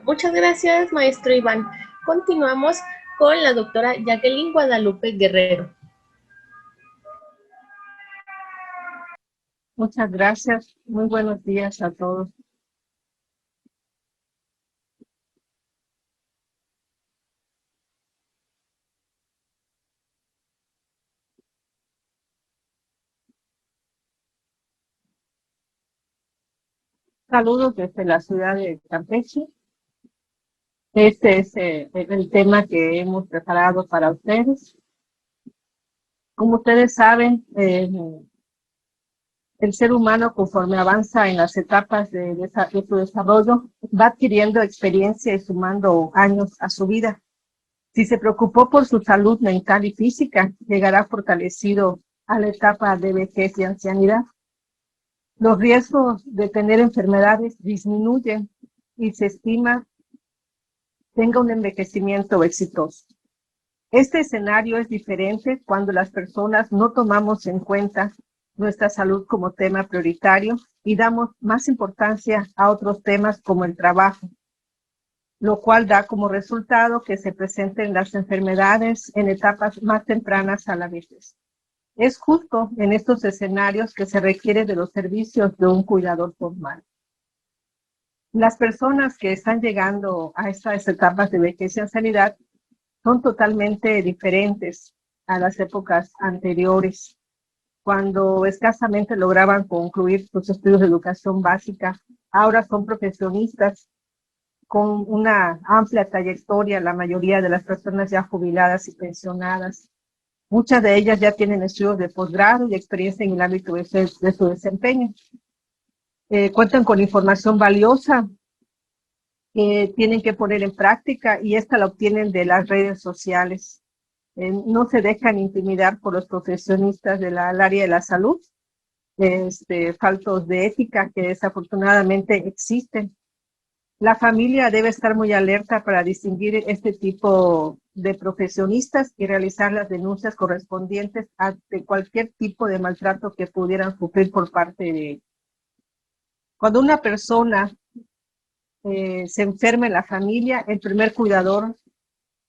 Muchas gracias, maestro Iván. Continuamos con la doctora Jacqueline Guadalupe Guerrero. Muchas gracias. Muy buenos días a todos. Saludos desde la ciudad de Campeche. Este es el tema que hemos preparado para ustedes. Como ustedes saben, el ser humano, conforme avanza en las etapas de su desarrollo, va adquiriendo experiencia y sumando años a su vida. Si se preocupó por su salud mental y física, llegará fortalecido a la etapa de vejez y ancianidad. Los riesgos de tener enfermedades disminuyen y se estima tenga un envejecimiento exitoso. Este escenario es diferente cuando las personas no tomamos en cuenta nuestra salud como tema prioritario y damos más importancia a otros temas como el trabajo, lo cual da como resultado que se presenten las enfermedades en etapas más tempranas a la vejez. Es justo en estos escenarios que se requiere de los servicios de un cuidador formal. Las personas que están llegando a estas etapas de vejez y ancianidad son totalmente diferentes a las épocas anteriores, cuando escasamente lograban concluir sus estudios de educación básica. Ahora son profesionistas con una amplia trayectoria, la mayoría de las personas ya jubiladas y pensionadas. Muchas de ellas ya tienen estudios de posgrado y experiencia en el ámbito de su desempeño. Cuentan con información valiosa que tienen que poner en práctica y esta la obtienen de las redes sociales. No se dejan intimidar por los profesionistas del área de la salud, faltos de ética que desafortunadamente existen. La familia debe estar muy alerta para distinguir este tipo de profesionistas y realizar las denuncias correspondientes ante cualquier tipo de maltrato que pudieran sufrir por parte de ellos. Cuando una persona se enferma en la familia, el primer cuidador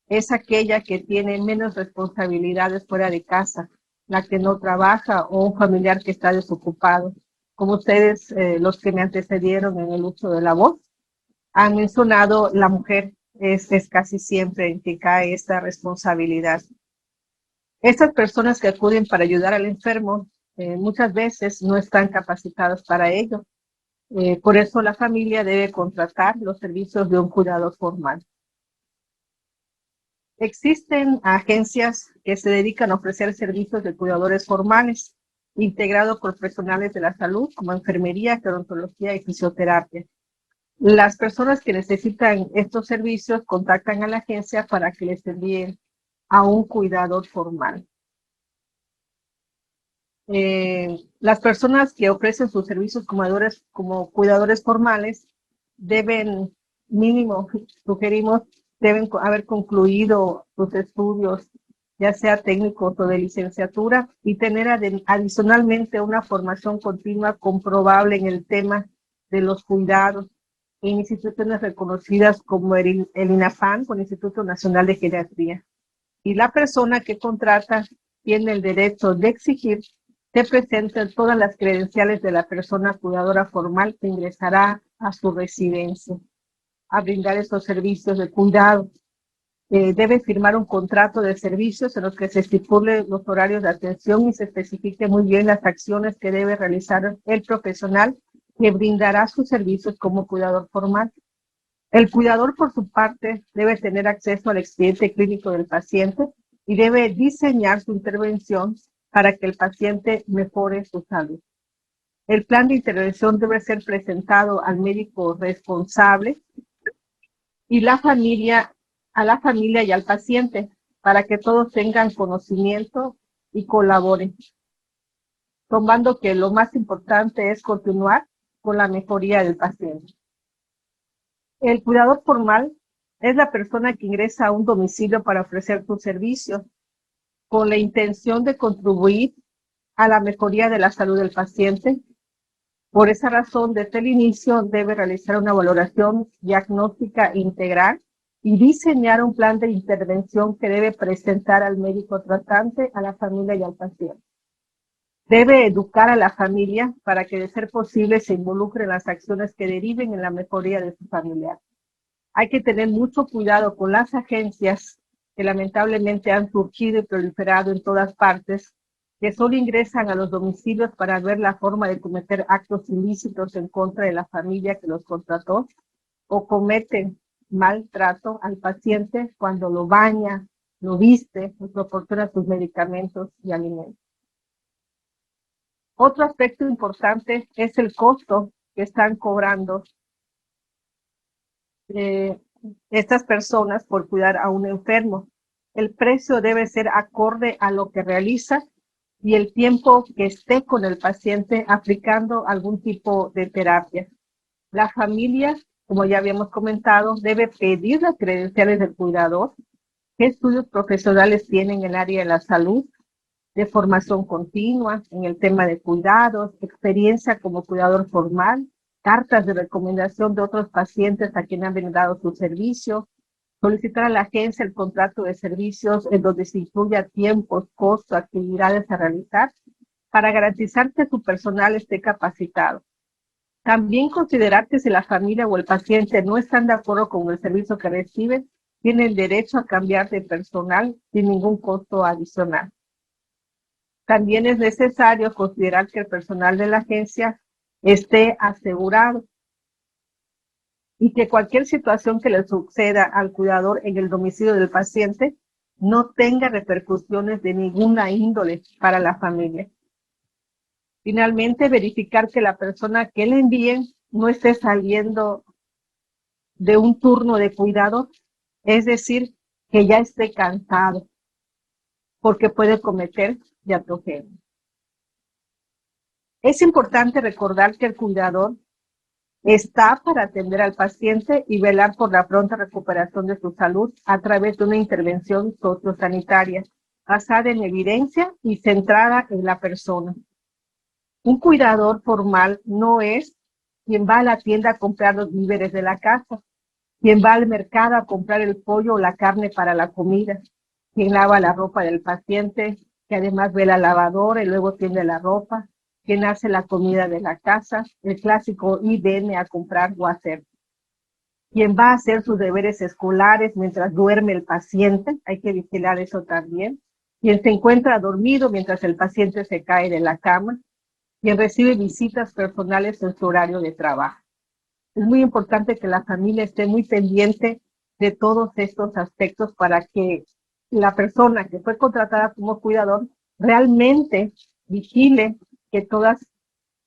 es aquella que tiene menos responsabilidades fuera de casa, la que no trabaja o un familiar que está desocupado. Como ustedes, los que me antecedieron en el uso de la voz, han mencionado, la mujer es casi siempre en que cae esta responsabilidad. Estas personas que acuden para ayudar al enfermo muchas veces no están capacitadas para ello. Por eso la familia debe contratar los servicios de un cuidador formal. Existen agencias que se dedican a ofrecer servicios de cuidadores formales, integrados por profesionales de la salud como enfermería, gerontología y fisioterapia. Las personas que necesitan estos servicios contactan a la agencia para que les envíen a un cuidador formal. Las personas que ofrecen sus servicios como cuidadores formales deben, mínimo, sugerimos, deben haber concluido sus estudios, ya sea técnicos o de licenciatura, y tener adicionalmente una formación continua comprobable en el tema de los cuidados en instituciones reconocidas como el INAFAN, con el Instituto Nacional de Geriatría. Y la persona que contrata tiene el derecho de exigir que presenten todas las credenciales de la persona cuidadora formal que ingresará a su residencia a brindar estos servicios de cuidado. Debe firmar un contrato de servicios en los que se estipulen los horarios de atención y se especifique muy bien las acciones que debe realizar el profesional que brindará sus servicios como cuidador formal. El cuidador, por su parte, debe tener acceso al expediente clínico del paciente y debe diseñar su intervención para que el paciente mejore su salud. El plan de intervención debe ser presentado al médico responsable y a la familia y al paciente para que todos tengan conocimiento y colaboren, tomando que lo más importante es continuar con la mejoría del paciente. El cuidador formal es la persona que ingresa a un domicilio para ofrecer sus servicios con la intención de contribuir a la mejoría de la salud del paciente. Por esa razón, desde el inicio debe realizar una valoración diagnóstica integral y diseñar un plan de intervención que debe presentar al médico tratante, a la familia y al paciente. Debe educar a la familia para que, de ser posible, se involucre en las acciones que deriven en la mejoría de su familiar. Hay que tener mucho cuidado con las agencias que lamentablemente han surgido y proliferado en todas partes, que solo ingresan a los domicilios para ver la forma de cometer actos ilícitos en contra de la familia que los contrató, o cometen maltrato al paciente cuando lo baña, lo viste, le proporciona sus medicamentos y alimentos. Otro aspecto importante es el costo que están cobrando estas personas por cuidar a un enfermo. El precio debe ser acorde a lo que realiza y el tiempo que esté con el paciente aplicando algún tipo de terapia. La familia, como ya habíamos comentado, debe pedir las credenciales del cuidador, qué estudios profesionales tienen en el área de la salud, de formación continua en el tema de cuidados, experiencia como cuidador formal, cartas de recomendación de otros pacientes a quienes han brindado su servicio, solicitar a la agencia el contrato de servicios en donde se incluya tiempos, costos, actividades a realizar, para garantizar que su personal esté capacitado. También considerar que si la familia o el paciente no están de acuerdo con el servicio que reciben, tienen derecho a cambiar de personal sin ningún costo adicional. También es necesario considerar que el personal de la agencia esté asegurado y que cualquier situación que le suceda al cuidador en el domicilio del paciente no tenga repercusiones de ninguna índole para la familia. Finalmente, verificar que la persona que le envíen no esté saliendo de un turno de cuidado, es decir, que ya esté cansado, porque puede cometer iatrogenia. Es importante recordar que el cuidador está para atender al paciente y velar por la pronta recuperación de su salud a través de una intervención sociosanitaria basada en evidencia y centrada en la persona. Un cuidador formal no es quien va a la tienda a comprar los víveres de la casa, quien va al mercado a comprar el pollo o la carne para la comida, quien lava la ropa del paciente, que además ve la lavadora y luego tiende la ropa, quien hace la comida de la casa, el clásico y viene a comprar o a hacer. Quien va a hacer sus deberes escolares mientras duerme el paciente, hay que vigilar eso también. Quien se encuentra dormido mientras el paciente se cae de la cama, quien recibe visitas personales en su horario de trabajo. Es muy importante que la familia esté muy pendiente de todos estos aspectos para que la persona que fue contratada como cuidador realmente vigile que todas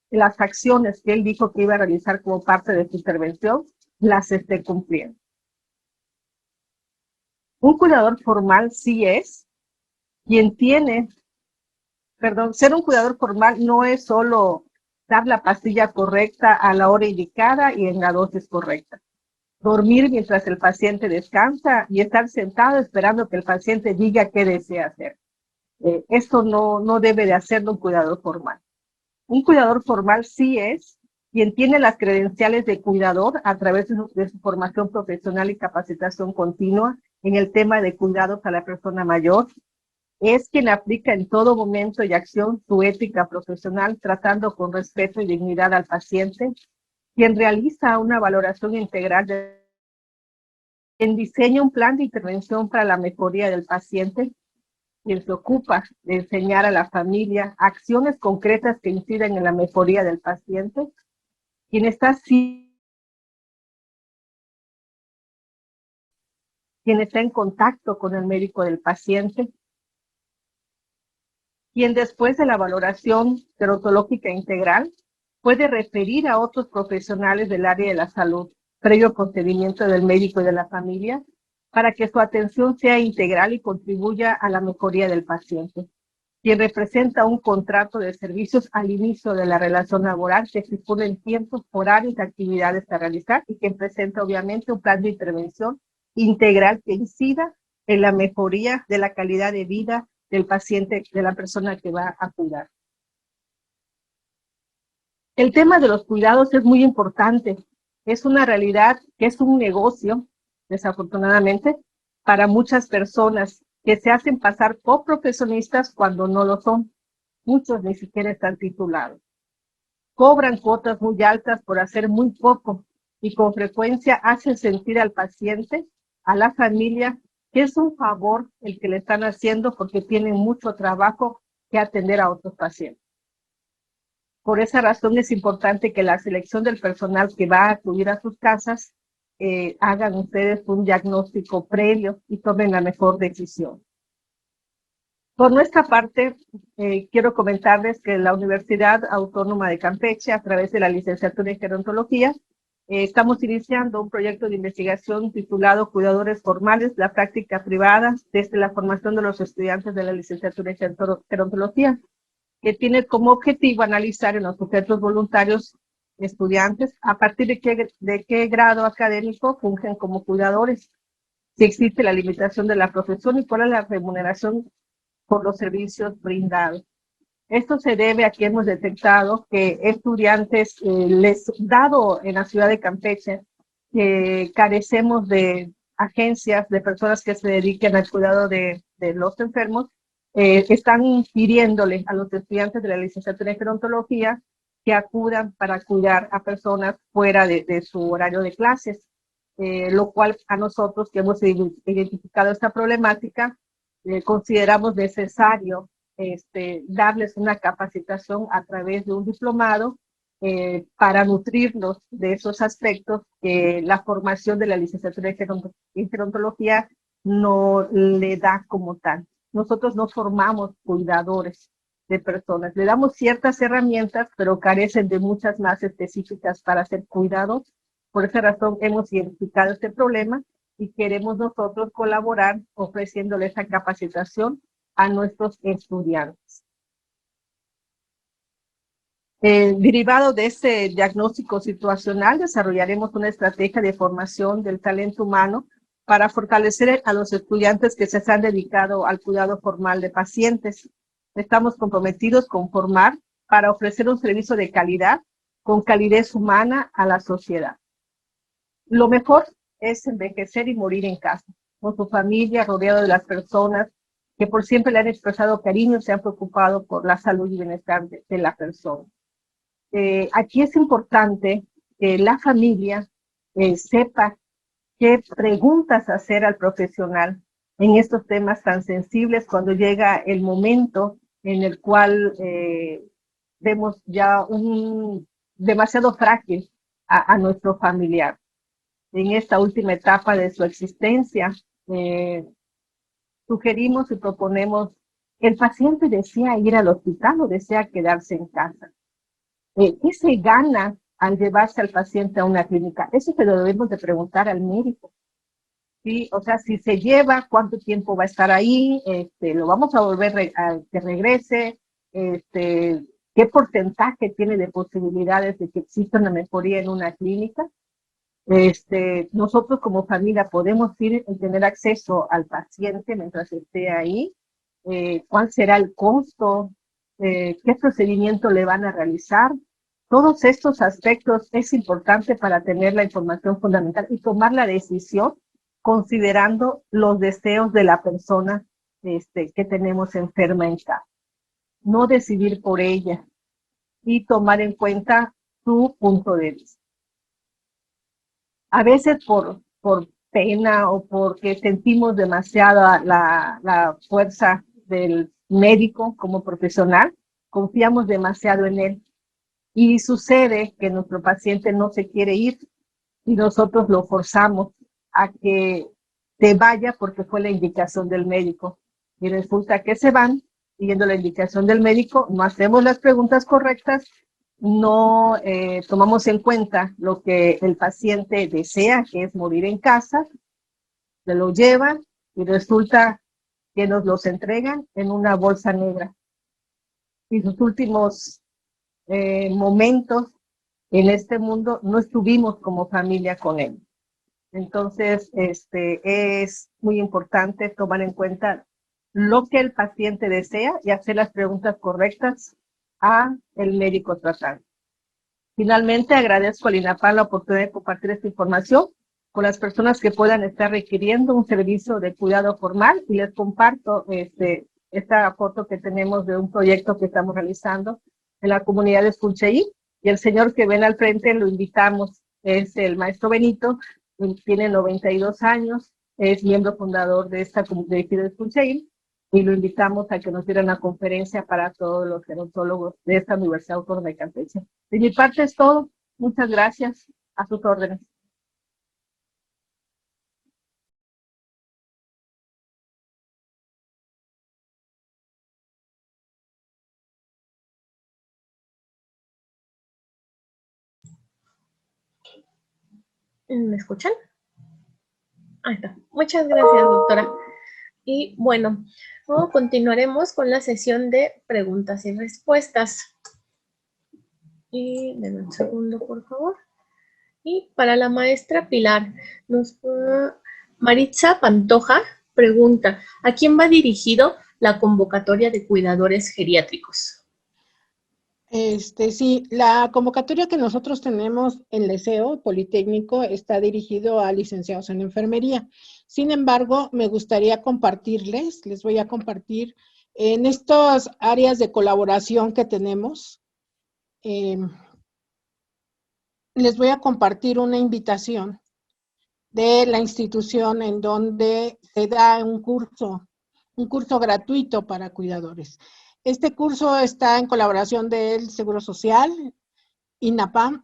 las acciones que él dijo que iba a realizar como parte de su intervención las esté cumpliendo. Un cuidador formal sí es quien tiene, ser un cuidador formal no es solo dar la pastilla correcta a la hora indicada y en la dosis correcta. Dormir mientras el paciente descansa y estar sentado esperando que el paciente diga qué desea hacer. Esto no debe de hacerlo un cuidador formal. Un cuidador formal sí es quien tiene las credenciales de cuidador a través de su formación profesional y capacitación continua en el tema de cuidados a la persona mayor. Es quien aplica en todo momento y acción su ética profesional, tratando con respeto y dignidad al paciente, quien realiza una valoración integral quien diseña un plan de intervención para la mejoría del paciente, quien se ocupa de enseñar a la familia acciones concretas que inciden en la mejoría del paciente, quien está en contacto con el médico del paciente, quien después de la valoración gerontológica integral puede referir a otros profesionales del área de la salud, previo procedimiento del médico y de la familia, para que su atención sea integral y contribuya a la mejoría del paciente. Quien representa un contrato de servicios al inicio de la relación laboral que estipula tiempos, horarios y actividades a realizar y quien presenta obviamente un plan de intervención integral que incida en la mejoría de la calidad de vida del paciente, de la persona que va a cuidar. El tema de los cuidados es muy importante. Es una realidad que es un negocio, desafortunadamente, para muchas personas que se hacen pasar por profesionistas cuando no lo son. Muchos ni siquiera están titulados. Cobran cuotas muy altas por hacer muy poco y con frecuencia hacen sentir al paciente, a la familia, que es un favor el que le están haciendo porque tienen mucho trabajo que atender a otros pacientes. Por esa razón es importante que la selección del personal que va a acudir a sus casas hagan ustedes un diagnóstico previo y tomen la mejor decisión. Por nuestra parte, quiero comentarles que la Universidad Autónoma de Campeche, a través de la licenciatura en Gerontología, estamos iniciando un proyecto de investigación titulado Cuidadores Formales, la práctica privada desde la formación de los estudiantes de la licenciatura en Gerontología, que tiene como objetivo analizar en los sujetos voluntarios estudiantes a partir de qué grado académico fungen como cuidadores, si existe la limitación de la profesión y cuál es la remuneración por los servicios brindados. Esto se debe a que hemos detectado que estudiantes, dado en la ciudad de Campeche, que carecemos de agencias, de personas que se dediquen al cuidado de los enfermos, están pidiéndole a los estudiantes de la licenciatura en gerontología que acudan para cuidar a personas fuera de su horario de clases, lo cual a nosotros que hemos identificado esta problemática, consideramos necesario darles una capacitación a través de un diplomado para nutrirlos de esos aspectos que la formación de la licenciatura en gerontología no le da como tal. Nosotros no formamos cuidadores de personas, le damos ciertas herramientas, pero carecen de muchas más específicas para ser cuidados. Por esa razón hemos identificado este problema y queremos nosotros colaborar ofreciéndole esa capacitación a nuestros estudiantes. Derivado de este diagnóstico situacional, desarrollaremos una estrategia de formación del talento humano para fortalecer a los estudiantes que se han dedicado al cuidado formal de pacientes. Estamos comprometidos con formar para ofrecer un servicio de calidad, con calidez humana a la sociedad. Lo mejor es envejecer y morir en casa, con su familia, rodeado de las personas que por siempre le han expresado cariño, se han preocupado por la salud y bienestar de la persona. Aquí es importante que la familia sepa qué preguntas hacer al profesional en estos temas tan sensibles cuando llega el momento en el cual vemos ya demasiado frágil a nuestro familiar. En esta última etapa de su existencia, sugerimos y proponemos, ¿el paciente desea ir al hospital o desea quedarse en casa? ¿Qué se gana al llevarse al paciente a una clínica? Eso se lo debemos de preguntar al médico. ¿Sí? O sea, si se lleva, ¿cuánto tiempo va a estar ahí? ¿Lo vamos a volver a que regrese? ¿Qué porcentaje tiene de posibilidades de que exista una mejoría en una clínica? Nosotros como familia podemos ir y tener acceso al paciente mientras esté ahí. ¿Cuál será el costo? ¿Qué procedimiento le van a realizar? Todos estos aspectos es importante para tener la información fundamental y tomar la decisión considerando los deseos de la persona que tenemos enferma en casa. No decidir por ella y tomar en cuenta su punto de vista. A veces por pena o porque sentimos demasiada la fuerza del médico como profesional, confiamos demasiado en él. Y sucede que nuestro paciente no se quiere ir y nosotros lo forzamos a que se vaya porque fue la indicación del médico. Y resulta que se van siguiendo la indicación del médico, no hacemos las preguntas correctas, no tomamos en cuenta lo que el paciente desea, que es morir en casa, se lo llevan y resulta que nos los entregan en una bolsa negra. Y sus últimos momentos en este mundo no estuvimos como familia con él. Entonces, es muy importante tomar en cuenta lo que el paciente desea y hacer las preguntas correctas a el médico tratante. Finalmente, agradezco al INAPAM la oportunidad de compartir esta información con las personas que puedan estar requiriendo un servicio de cuidado formal y les comparto esta foto que tenemos de un proyecto que estamos realizando en la comunidad de Esculcheí, y el señor que ven al frente lo invitamos, es el maestro Benito, tiene 92 años, es miembro fundador de esta comunidad de Esculcheí, y lo invitamos a que nos diera una conferencia para todos los gerontólogos de esta Universidad Autónoma de Campeche. De mi parte es todo. Muchas gracias. A sus órdenes. ¿Me escuchan? Ahí está. Muchas gracias, doctora. Y bueno, continuaremos con la sesión de preguntas y respuestas. Y denme un segundo, por favor. Y para la maestra Pilar, Maritza Pantoja pregunta, ¿a quién va dirigido la convocatoria de cuidadores geriátricos? Sí, la convocatoria que nosotros tenemos en Liceo Politécnico está dirigido a licenciados en enfermería. Sin embargo, me gustaría compartirles, les voy a compartir en estas áreas de colaboración que tenemos, les voy a compartir una invitación de la institución en donde se da un curso gratuito para cuidadores. Este curso está en colaboración del Seguro Social, INAPAM,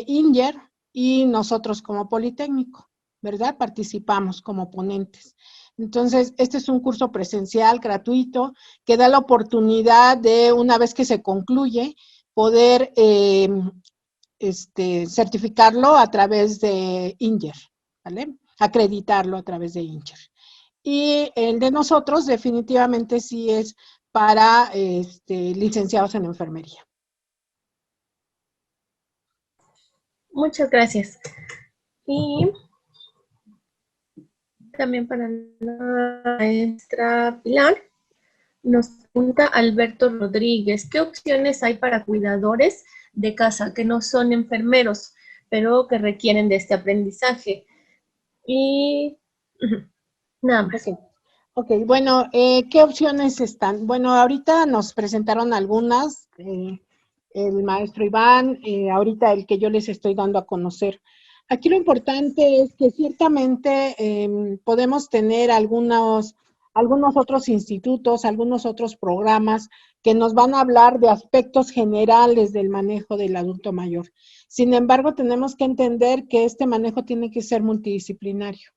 INGER y nosotros como Politécnico, ¿verdad? Participamos como ponentes. Entonces, este es un curso presencial, gratuito, que da la oportunidad de, una vez que se concluye, poder certificarlo a través de INGER, ¿vale? Acreditarlo a través de INGER. Y el de nosotros definitivamente sí es para licenciados en enfermería. Muchas gracias. Y también para la maestra Pilar, nos pregunta Alberto Rodríguez, ¿qué opciones hay para cuidadores de casa que no son enfermeros, pero que requieren de este aprendizaje? Y nada más. Ok, bueno, ¿qué opciones están? Bueno, ahorita nos presentaron algunas, el maestro Iván, ahorita el que yo les estoy dando a conocer. Aquí lo importante es que ciertamente podemos tener algunos otros institutos, algunos otros programas que nos van a hablar de aspectos generales del manejo del adulto mayor. Sin embargo, tenemos que entender que este manejo tiene que ser multidisciplinario,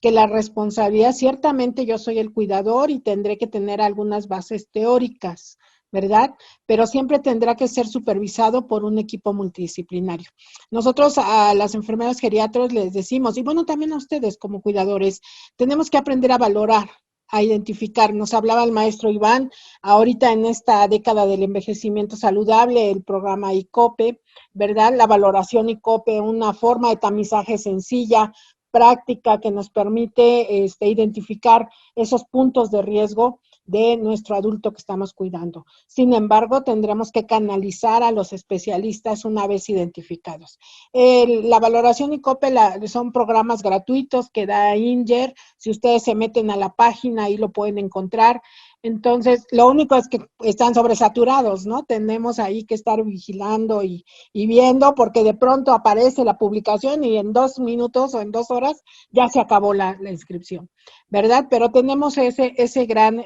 que la responsabilidad, ciertamente yo soy el cuidador y tendré que tener algunas bases teóricas, ¿verdad? Pero siempre tendrá que ser supervisado por un equipo multidisciplinario. Nosotros a las enfermeras geriatras les decimos, y bueno, también a ustedes como cuidadores, tenemos que aprender a valorar, a identificar. Nos hablaba el maestro Iván, ahorita en esta década del envejecimiento saludable, el programa ICOPE, ¿verdad? La valoración ICOPE, una forma de tamizaje sencilla, práctica que nos permite identificar esos puntos de riesgo de nuestro adulto que estamos cuidando. Sin embargo, tendremos que canalizar a los especialistas una vez identificados. La valoración ICOPE son programas gratuitos que da INGER. Si ustedes se meten a la página, ahí lo pueden encontrar. Entonces, lo único es que están sobresaturados, ¿no? Tenemos ahí que estar vigilando y viendo, porque de pronto aparece la publicación y en 2 minutos o en 2 horas ya se acabó la inscripción, ¿verdad? Pero tenemos ese gran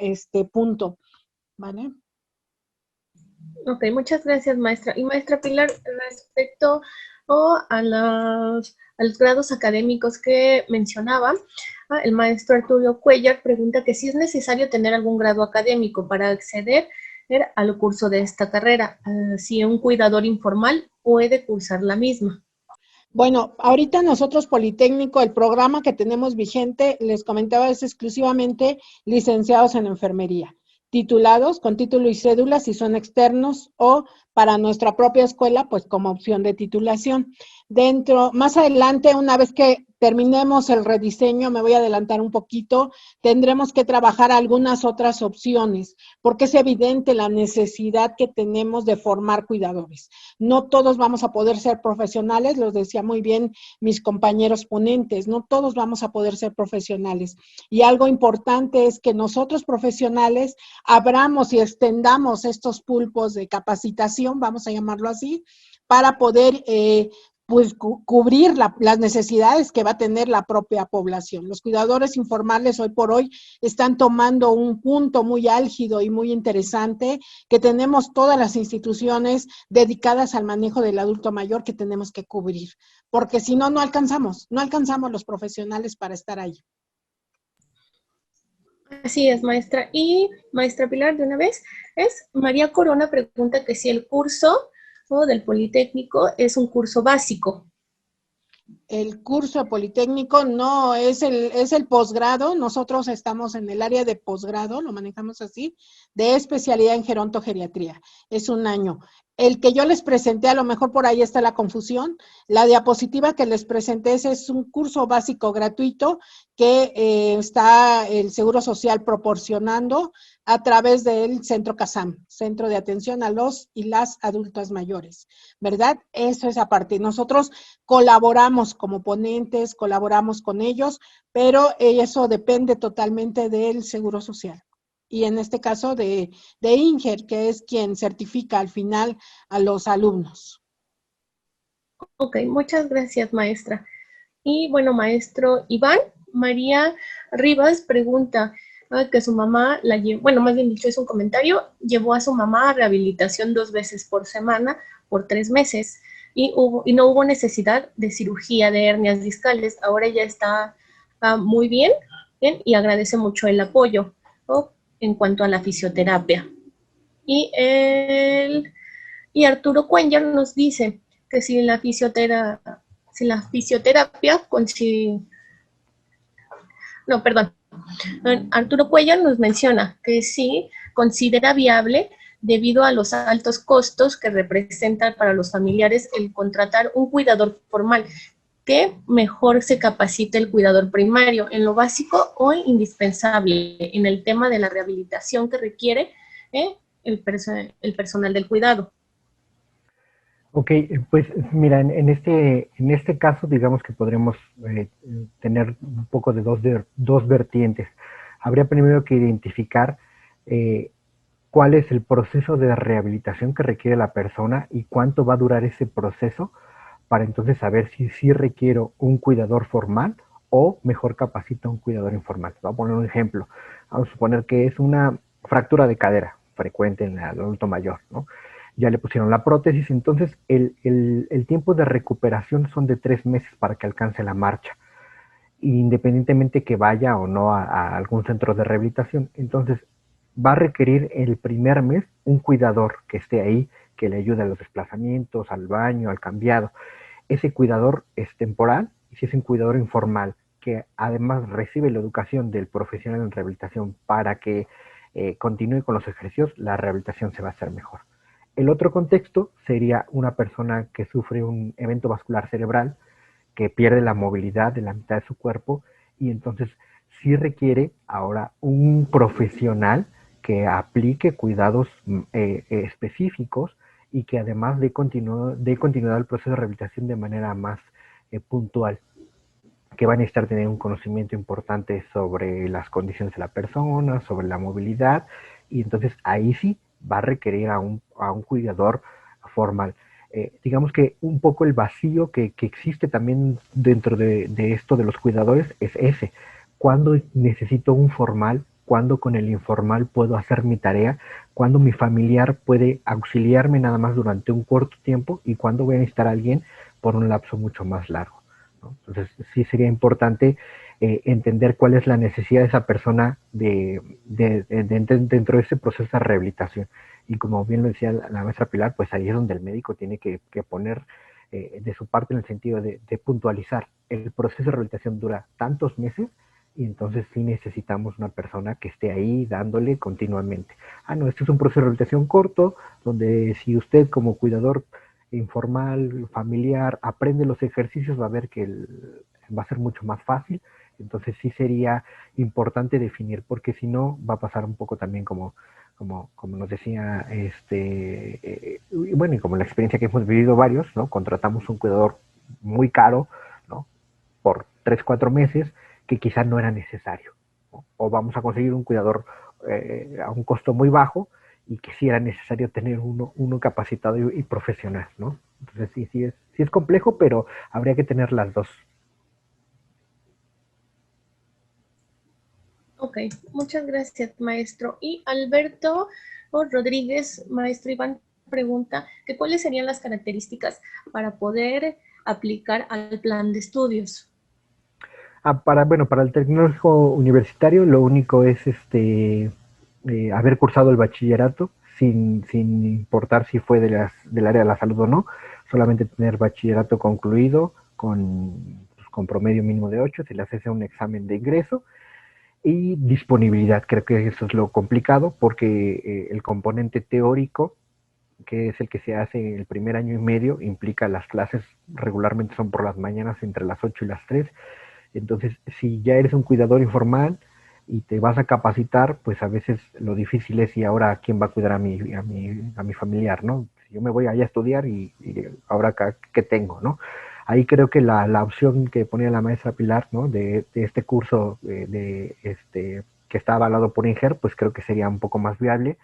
punto, ¿vale? Ok, muchas gracias, maestra. Y maestra Pilar, respecto a los grados académicos que mencionaba, el maestro Arturo Cuellar pregunta que si es necesario tener algún grado académico para acceder al curso de esta carrera, si un cuidador informal puede cursar la misma. Bueno, ahorita nosotros Politécnico, el programa que tenemos vigente, les comentaba, es exclusivamente licenciados en enfermería, titulados con título y cédula si son externos o para nuestra propia escuela, pues como opción de titulación. Más adelante, una vez que terminemos el rediseño, me voy a adelantar un poquito, tendremos que trabajar algunas otras opciones, porque es evidente la necesidad que tenemos de formar cuidadores. No todos vamos a poder ser profesionales, los decía muy bien mis compañeros ponentes, no todos vamos a poder ser profesionales. Y algo importante es que nosotros profesionales abramos y extendamos estos pulpos de capacitación, vamos a llamarlo así, para poder pues cubrir las necesidades que va a tener la propia población. Los cuidadores informales hoy por hoy están tomando un punto muy álgido y muy interesante, que tenemos todas las instituciones dedicadas al manejo del adulto mayor que tenemos que cubrir, porque si no, no alcanzamos los profesionales para estar ahí. Así es, maestra. Y maestra Pilar, de una vez, María Corona pregunta que si el curso del Politécnico es un curso básico. El curso politécnico no es el posgrado. Nosotros estamos en el área de posgrado, lo manejamos así, de especialidad en gerontogeriatría. Es un año. El que yo les presenté, a lo mejor por ahí está la confusión. La diapositiva que les presenté es un curso básico gratuito que está el Seguro Social proporcionando a través del Centro CASAM, Centro de Atención a los y las Adultas Mayores, ¿verdad? Eso es aparte. Nosotros colaboramos como ponentes, colaboramos con ellos, pero eso depende totalmente del Seguro Social. Y en este caso de INGER, que es quien certifica al final a los alumnos. Ok, muchas gracias, maestra. Y bueno, maestro Iván, María Rivas pregunta que su mamá, bueno, más bien dicho, es un comentario, llevó a su mamá a rehabilitación 2 veces por semana por 3 meses y no hubo necesidad de cirugía de hernias discales. Ahora ya está muy bien, y agradece mucho el apoyo en cuanto a la fisioterapia. Y Arturo Cuellar nos dice que si la fisioterapia no, perdón. Arturo Cuellar nos menciona que sí considera viable, debido a los altos costos que representa para los familiares el contratar un cuidador formal, que mejor se capacite el cuidador primario en lo básico o indispensable en el tema de la rehabilitación que requiere el personal del cuidado. Ok, pues mira, en este caso digamos que podremos tener un poco de dos vertientes. Habría primero que identificar cuál es el proceso de rehabilitación que requiere la persona y cuánto va a durar ese proceso, para entonces saber si sí requiero un cuidador formal o mejor capacito a un cuidador informal. Voy a poner un ejemplo. Vamos a suponer que es una fractura de cadera frecuente en el adulto mayor, ¿no? Ya le pusieron la prótesis, entonces el tiempo de recuperación son de 3 meses para que alcance la marcha, independientemente que vaya o no a algún centro de rehabilitación. Entonces va a requerir el primer mes un cuidador que esté ahí, que le ayude a los desplazamientos, al baño, al cambiado. Ese cuidador es temporal, y si es un cuidador informal, que además recibe la educación del profesional en rehabilitación para que continúe con los ejercicios, la rehabilitación se va a hacer mejor. El otro contexto sería una persona que sufre un evento vascular cerebral, que pierde la movilidad de la mitad de su cuerpo, y entonces sí requiere ahora un profesional que aplique cuidados específicos y que además dé continuidad al proceso de rehabilitación de manera más puntual, que va a necesitar tener un conocimiento importante sobre las condiciones de la persona, sobre la movilidad, y entonces ahí sí va a requerir a un cuidador formal. Digamos que un poco el vacío que existe también dentro de esto de los cuidadores es ese. ¿Cuándo necesito un formal? ¿Cuándo con el informal puedo hacer mi tarea? ¿Cuándo mi familiar puede auxiliarme nada más durante un corto tiempo? ¿Y cuándo voy a necesitar a alguien por un lapso mucho más largo, ¿no? Entonces sí sería importante entender cuál es la necesidad de esa persona dentro de ese proceso de rehabilitación. Y como bien lo decía la maestra Pilar, pues ahí es donde el médico tiene que poner de su parte, en el sentido de puntualizar. El proceso de rehabilitación dura tantos meses, y entonces sí necesitamos una persona que esté ahí dándole continuamente. No, este es un proceso de rehabilitación corto, donde si usted como cuidador informal, familiar, aprende los ejercicios, va a ver que va a ser mucho más fácil. Entonces sí sería importante definir, porque si no va a pasar un poco también como nos decía, bueno, y como la experiencia que hemos vivido varios, ¿no? Contratamos un cuidador muy caro, ¿no? Por 3, 4 meses, que quizás no era necesario, ¿no? O vamos a conseguir un cuidador a un costo muy bajo, y que sí era necesario tener uno capacitado y profesional, ¿no? Entonces sí es complejo, pero habría que tener las dos. Ok, muchas gracias, maestro. Y Alberto Rodríguez, maestro Iván, pregunta que cuáles serían las características para poder aplicar al plan de estudios. Para el tecnológico universitario, lo único es haber cursado el bachillerato, sin importar si fue del área de la salud o no, solamente tener bachillerato concluido con promedio mínimo de 8, se les hace un examen de ingreso. Y disponibilidad, creo que eso es lo complicado, porque el componente teórico, que es el que se hace el primer año y medio, implica las clases regularmente son por las mañanas entre las 8 y las 3. Entonces, si ya eres un cuidador informal y te vas a capacitar, pues a veces lo difícil es, y ahora quién va a cuidar a mi familiar, ¿no? Si yo me voy allá a estudiar y ahora ¿qué tengo, no? Ahí creo que la opción que ponía la maestra Pilar, ¿no? De este curso que está avalado por INGER, pues creo que sería un poco más viable.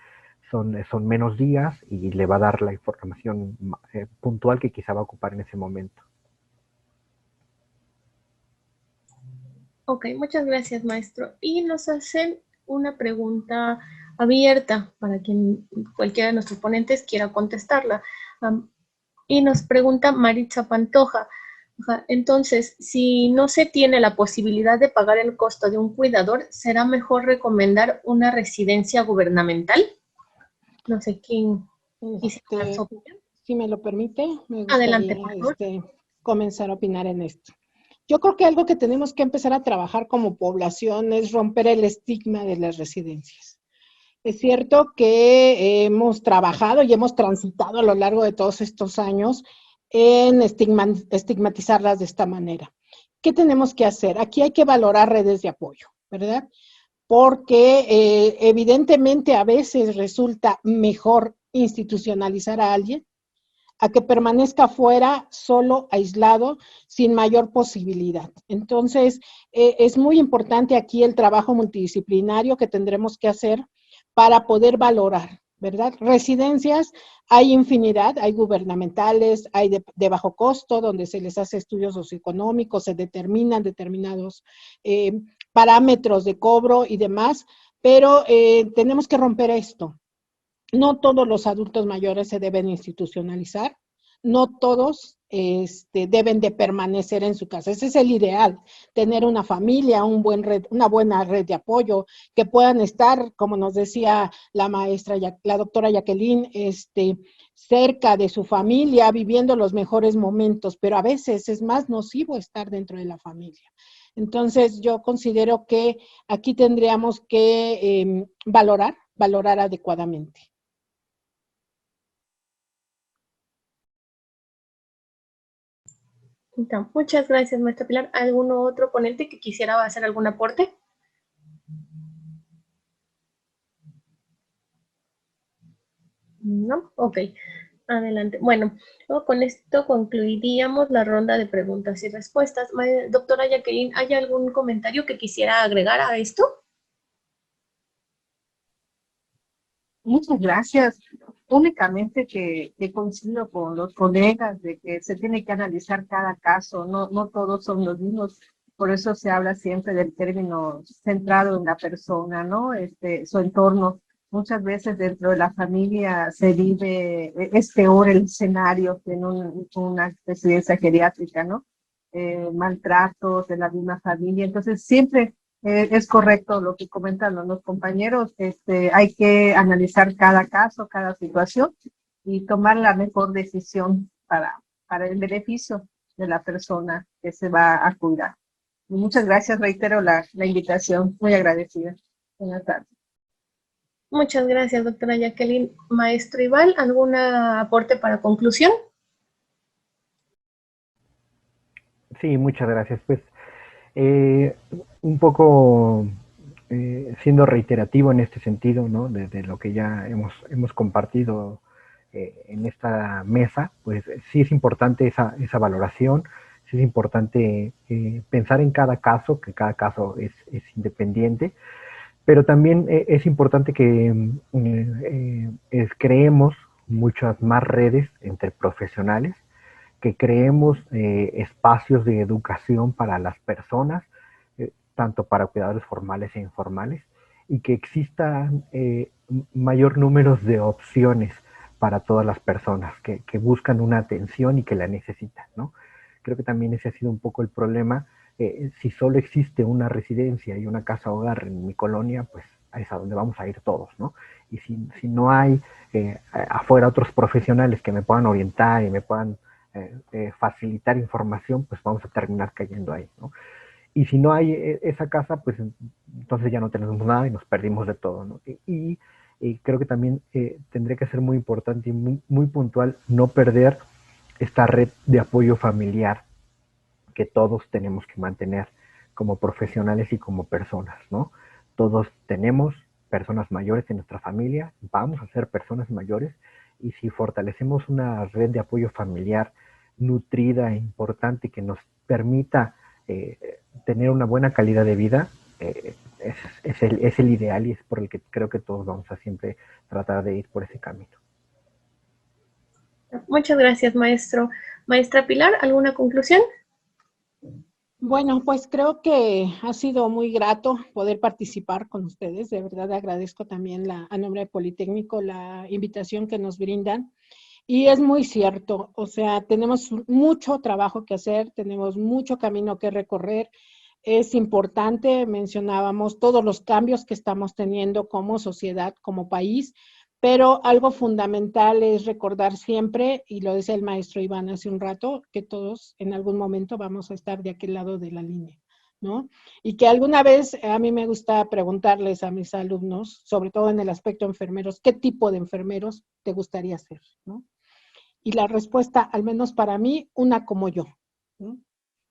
Son menos días y le va a dar la información puntual que quizá va a ocupar en ese momento. Ok, muchas gracias, maestro. Y nos hacen una pregunta abierta para quien cualquiera de nuestros ponentes quiera contestarla. Y nos pregunta Maritza Pantoja. Entonces, si no se tiene la posibilidad de pagar el costo de un cuidador, ¿será mejor recomendar una residencia gubernamental? No sé quién quisiera dar su opinión. Si me lo permite, me Adelante, gustaría por favor. comenzar a opinar en esto. Yo creo que algo que tenemos que empezar a trabajar como población es romper el estigma de las residencias. Es cierto que hemos trabajado y hemos transitado a lo largo de todos estos años en estigmatizarlas de esta manera. ¿Qué tenemos que hacer? Aquí hay que valorar redes de apoyo, ¿verdad? Porque evidentemente a veces resulta mejor institucionalizar a alguien a que permanezca fuera, solo, aislado, sin mayor posibilidad. Entonces, es muy importante aquí el trabajo multidisciplinario que tendremos que hacer para poder valorar, ¿verdad? Residencias, hay infinidad, hay gubernamentales, hay de bajo costo, donde se les hace estudios socioeconómicos, se determinan determinados parámetros de cobro y demás, pero tenemos que romper esto. No todos los adultos mayores se deben institucionalizar, no todos deben de permanecer en su casa. Ese es el ideal, tener una familia, una buena red de apoyo, que puedan estar, como nos decía la maestra, la doctora Jacqueline, cerca de su familia, viviendo los mejores momentos, pero a veces es más nocivo estar dentro de la familia. Entonces, yo considero que aquí tendríamos que valorar adecuadamente. Entonces, muchas gracias, maestra Pilar. ¿Algún otro ponente que quisiera hacer algún aporte? No, ok. Adelante. Bueno, con esto concluiríamos la ronda de preguntas y respuestas. Doctora Jacqueline, ¿hay algún comentario que quisiera agregar a esto? Muchas gracias. Únicamente que coincido con los colegas de que se tiene que analizar cada caso, no todos son los mismos. Por eso se habla siempre del término centrado en la persona, ¿no? Su entorno. Muchas veces dentro de la familia se vive, es peor el escenario que en una residencia geriátrica, ¿no? Maltratos de la misma familia. Entonces siempre es correcto lo que comentan los compañeros. Hay que analizar cada caso, cada situación y tomar la mejor decisión para el beneficio de la persona que se va a cuidar. Y muchas gracias, reitero la invitación, muy agradecida. Buenas tardes. Muchas gracias, doctora Jacqueline. Maestro Ival, ¿algún aporte para conclusión? Sí, muchas gracias. Pues un poco siendo reiterativo en este sentido, ¿no? De lo que ya hemos compartido en esta mesa, pues sí es importante esa valoración, sí es importante pensar en cada caso, que cada caso es independiente, pero también es importante que creemos muchas más redes entre profesionales, que creemos espacios de educación para las personas, tanto para cuidadores formales e informales, y que existan mayor número de opciones para todas las personas que buscan una atención y que la necesitan, ¿no? Creo que también ese ha sido un poco el problema. Si solo existe una residencia y una casa hogar en mi colonia, pues es a donde vamos a ir todos, ¿no? Y si no hay afuera otros profesionales que me puedan orientar y me puedan facilitar información, pues vamos a terminar cayendo ahí, ¿no? Y si no hay esa casa, pues entonces ya no tenemos nada y nos perdimos de todo, ¿no? Y creo que también tendría que ser muy importante y muy, muy puntual no perder esta red de apoyo familiar que todos tenemos que mantener como profesionales y como personas, ¿no? Todos tenemos personas mayores en nuestra familia, vamos a ser personas mayores, y si fortalecemos una red de apoyo familiar nutrida e importante que nos permita tener una buena calidad de vida, es el ideal y es por el que creo que todos vamos a siempre tratar de ir por ese camino. Muchas gracias, maestro. Maestra Pilar, ¿alguna conclusión? Bueno, pues creo que ha sido muy grato poder participar con ustedes. De verdad agradezco también a nombre del Politécnico la invitación que nos brindan. Y es muy cierto, o sea, tenemos mucho trabajo que hacer, tenemos mucho camino que recorrer. Es importante, mencionábamos todos los cambios que estamos teniendo como sociedad, como país, pero algo fundamental es recordar siempre, y lo decía el maestro Iván hace un rato, que todos en algún momento vamos a estar de aquel lado de la línea, ¿no? Y que alguna vez a mí me gusta preguntarles a mis alumnos, sobre todo en el aspecto enfermeros, ¿qué tipo de enfermeros te gustaría ser, ¿no? Y la respuesta, al menos para mí, una como yo, ¿no?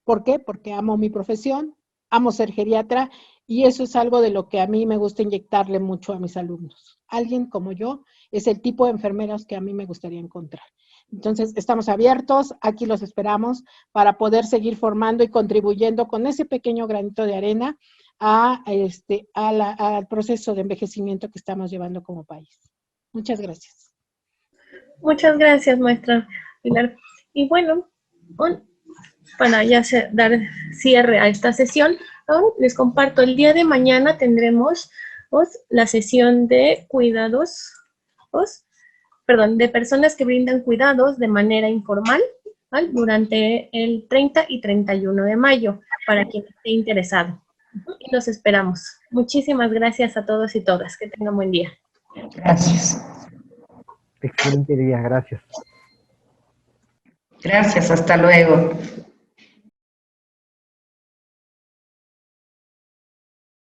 ¿Por qué? Porque amo mi profesión, amo ser geriatra, y eso es algo de lo que a mí me gusta inyectarle mucho a mis alumnos. Alguien como yo es el tipo de enfermeras que a mí me gustaría encontrar. Entonces, estamos abiertos, aquí los esperamos para poder seguir formando y contribuyendo con ese pequeño granito de arena al proceso de envejecimiento que estamos llevando como país. Muchas gracias. Muchas gracias, maestra Pilar. Y bueno, para ya dar cierre a esta sesión, ahora les comparto, el día de mañana tendremos la sesión de cuidados, de personas que brindan cuidados de manera informal, ¿vale? Durante el 30 y 31 de mayo, para quien esté interesado. Y los esperamos. Muchísimas gracias a todos y todas. Que tengan buen día. Gracias. Excelente día, gracias. Gracias, hasta luego.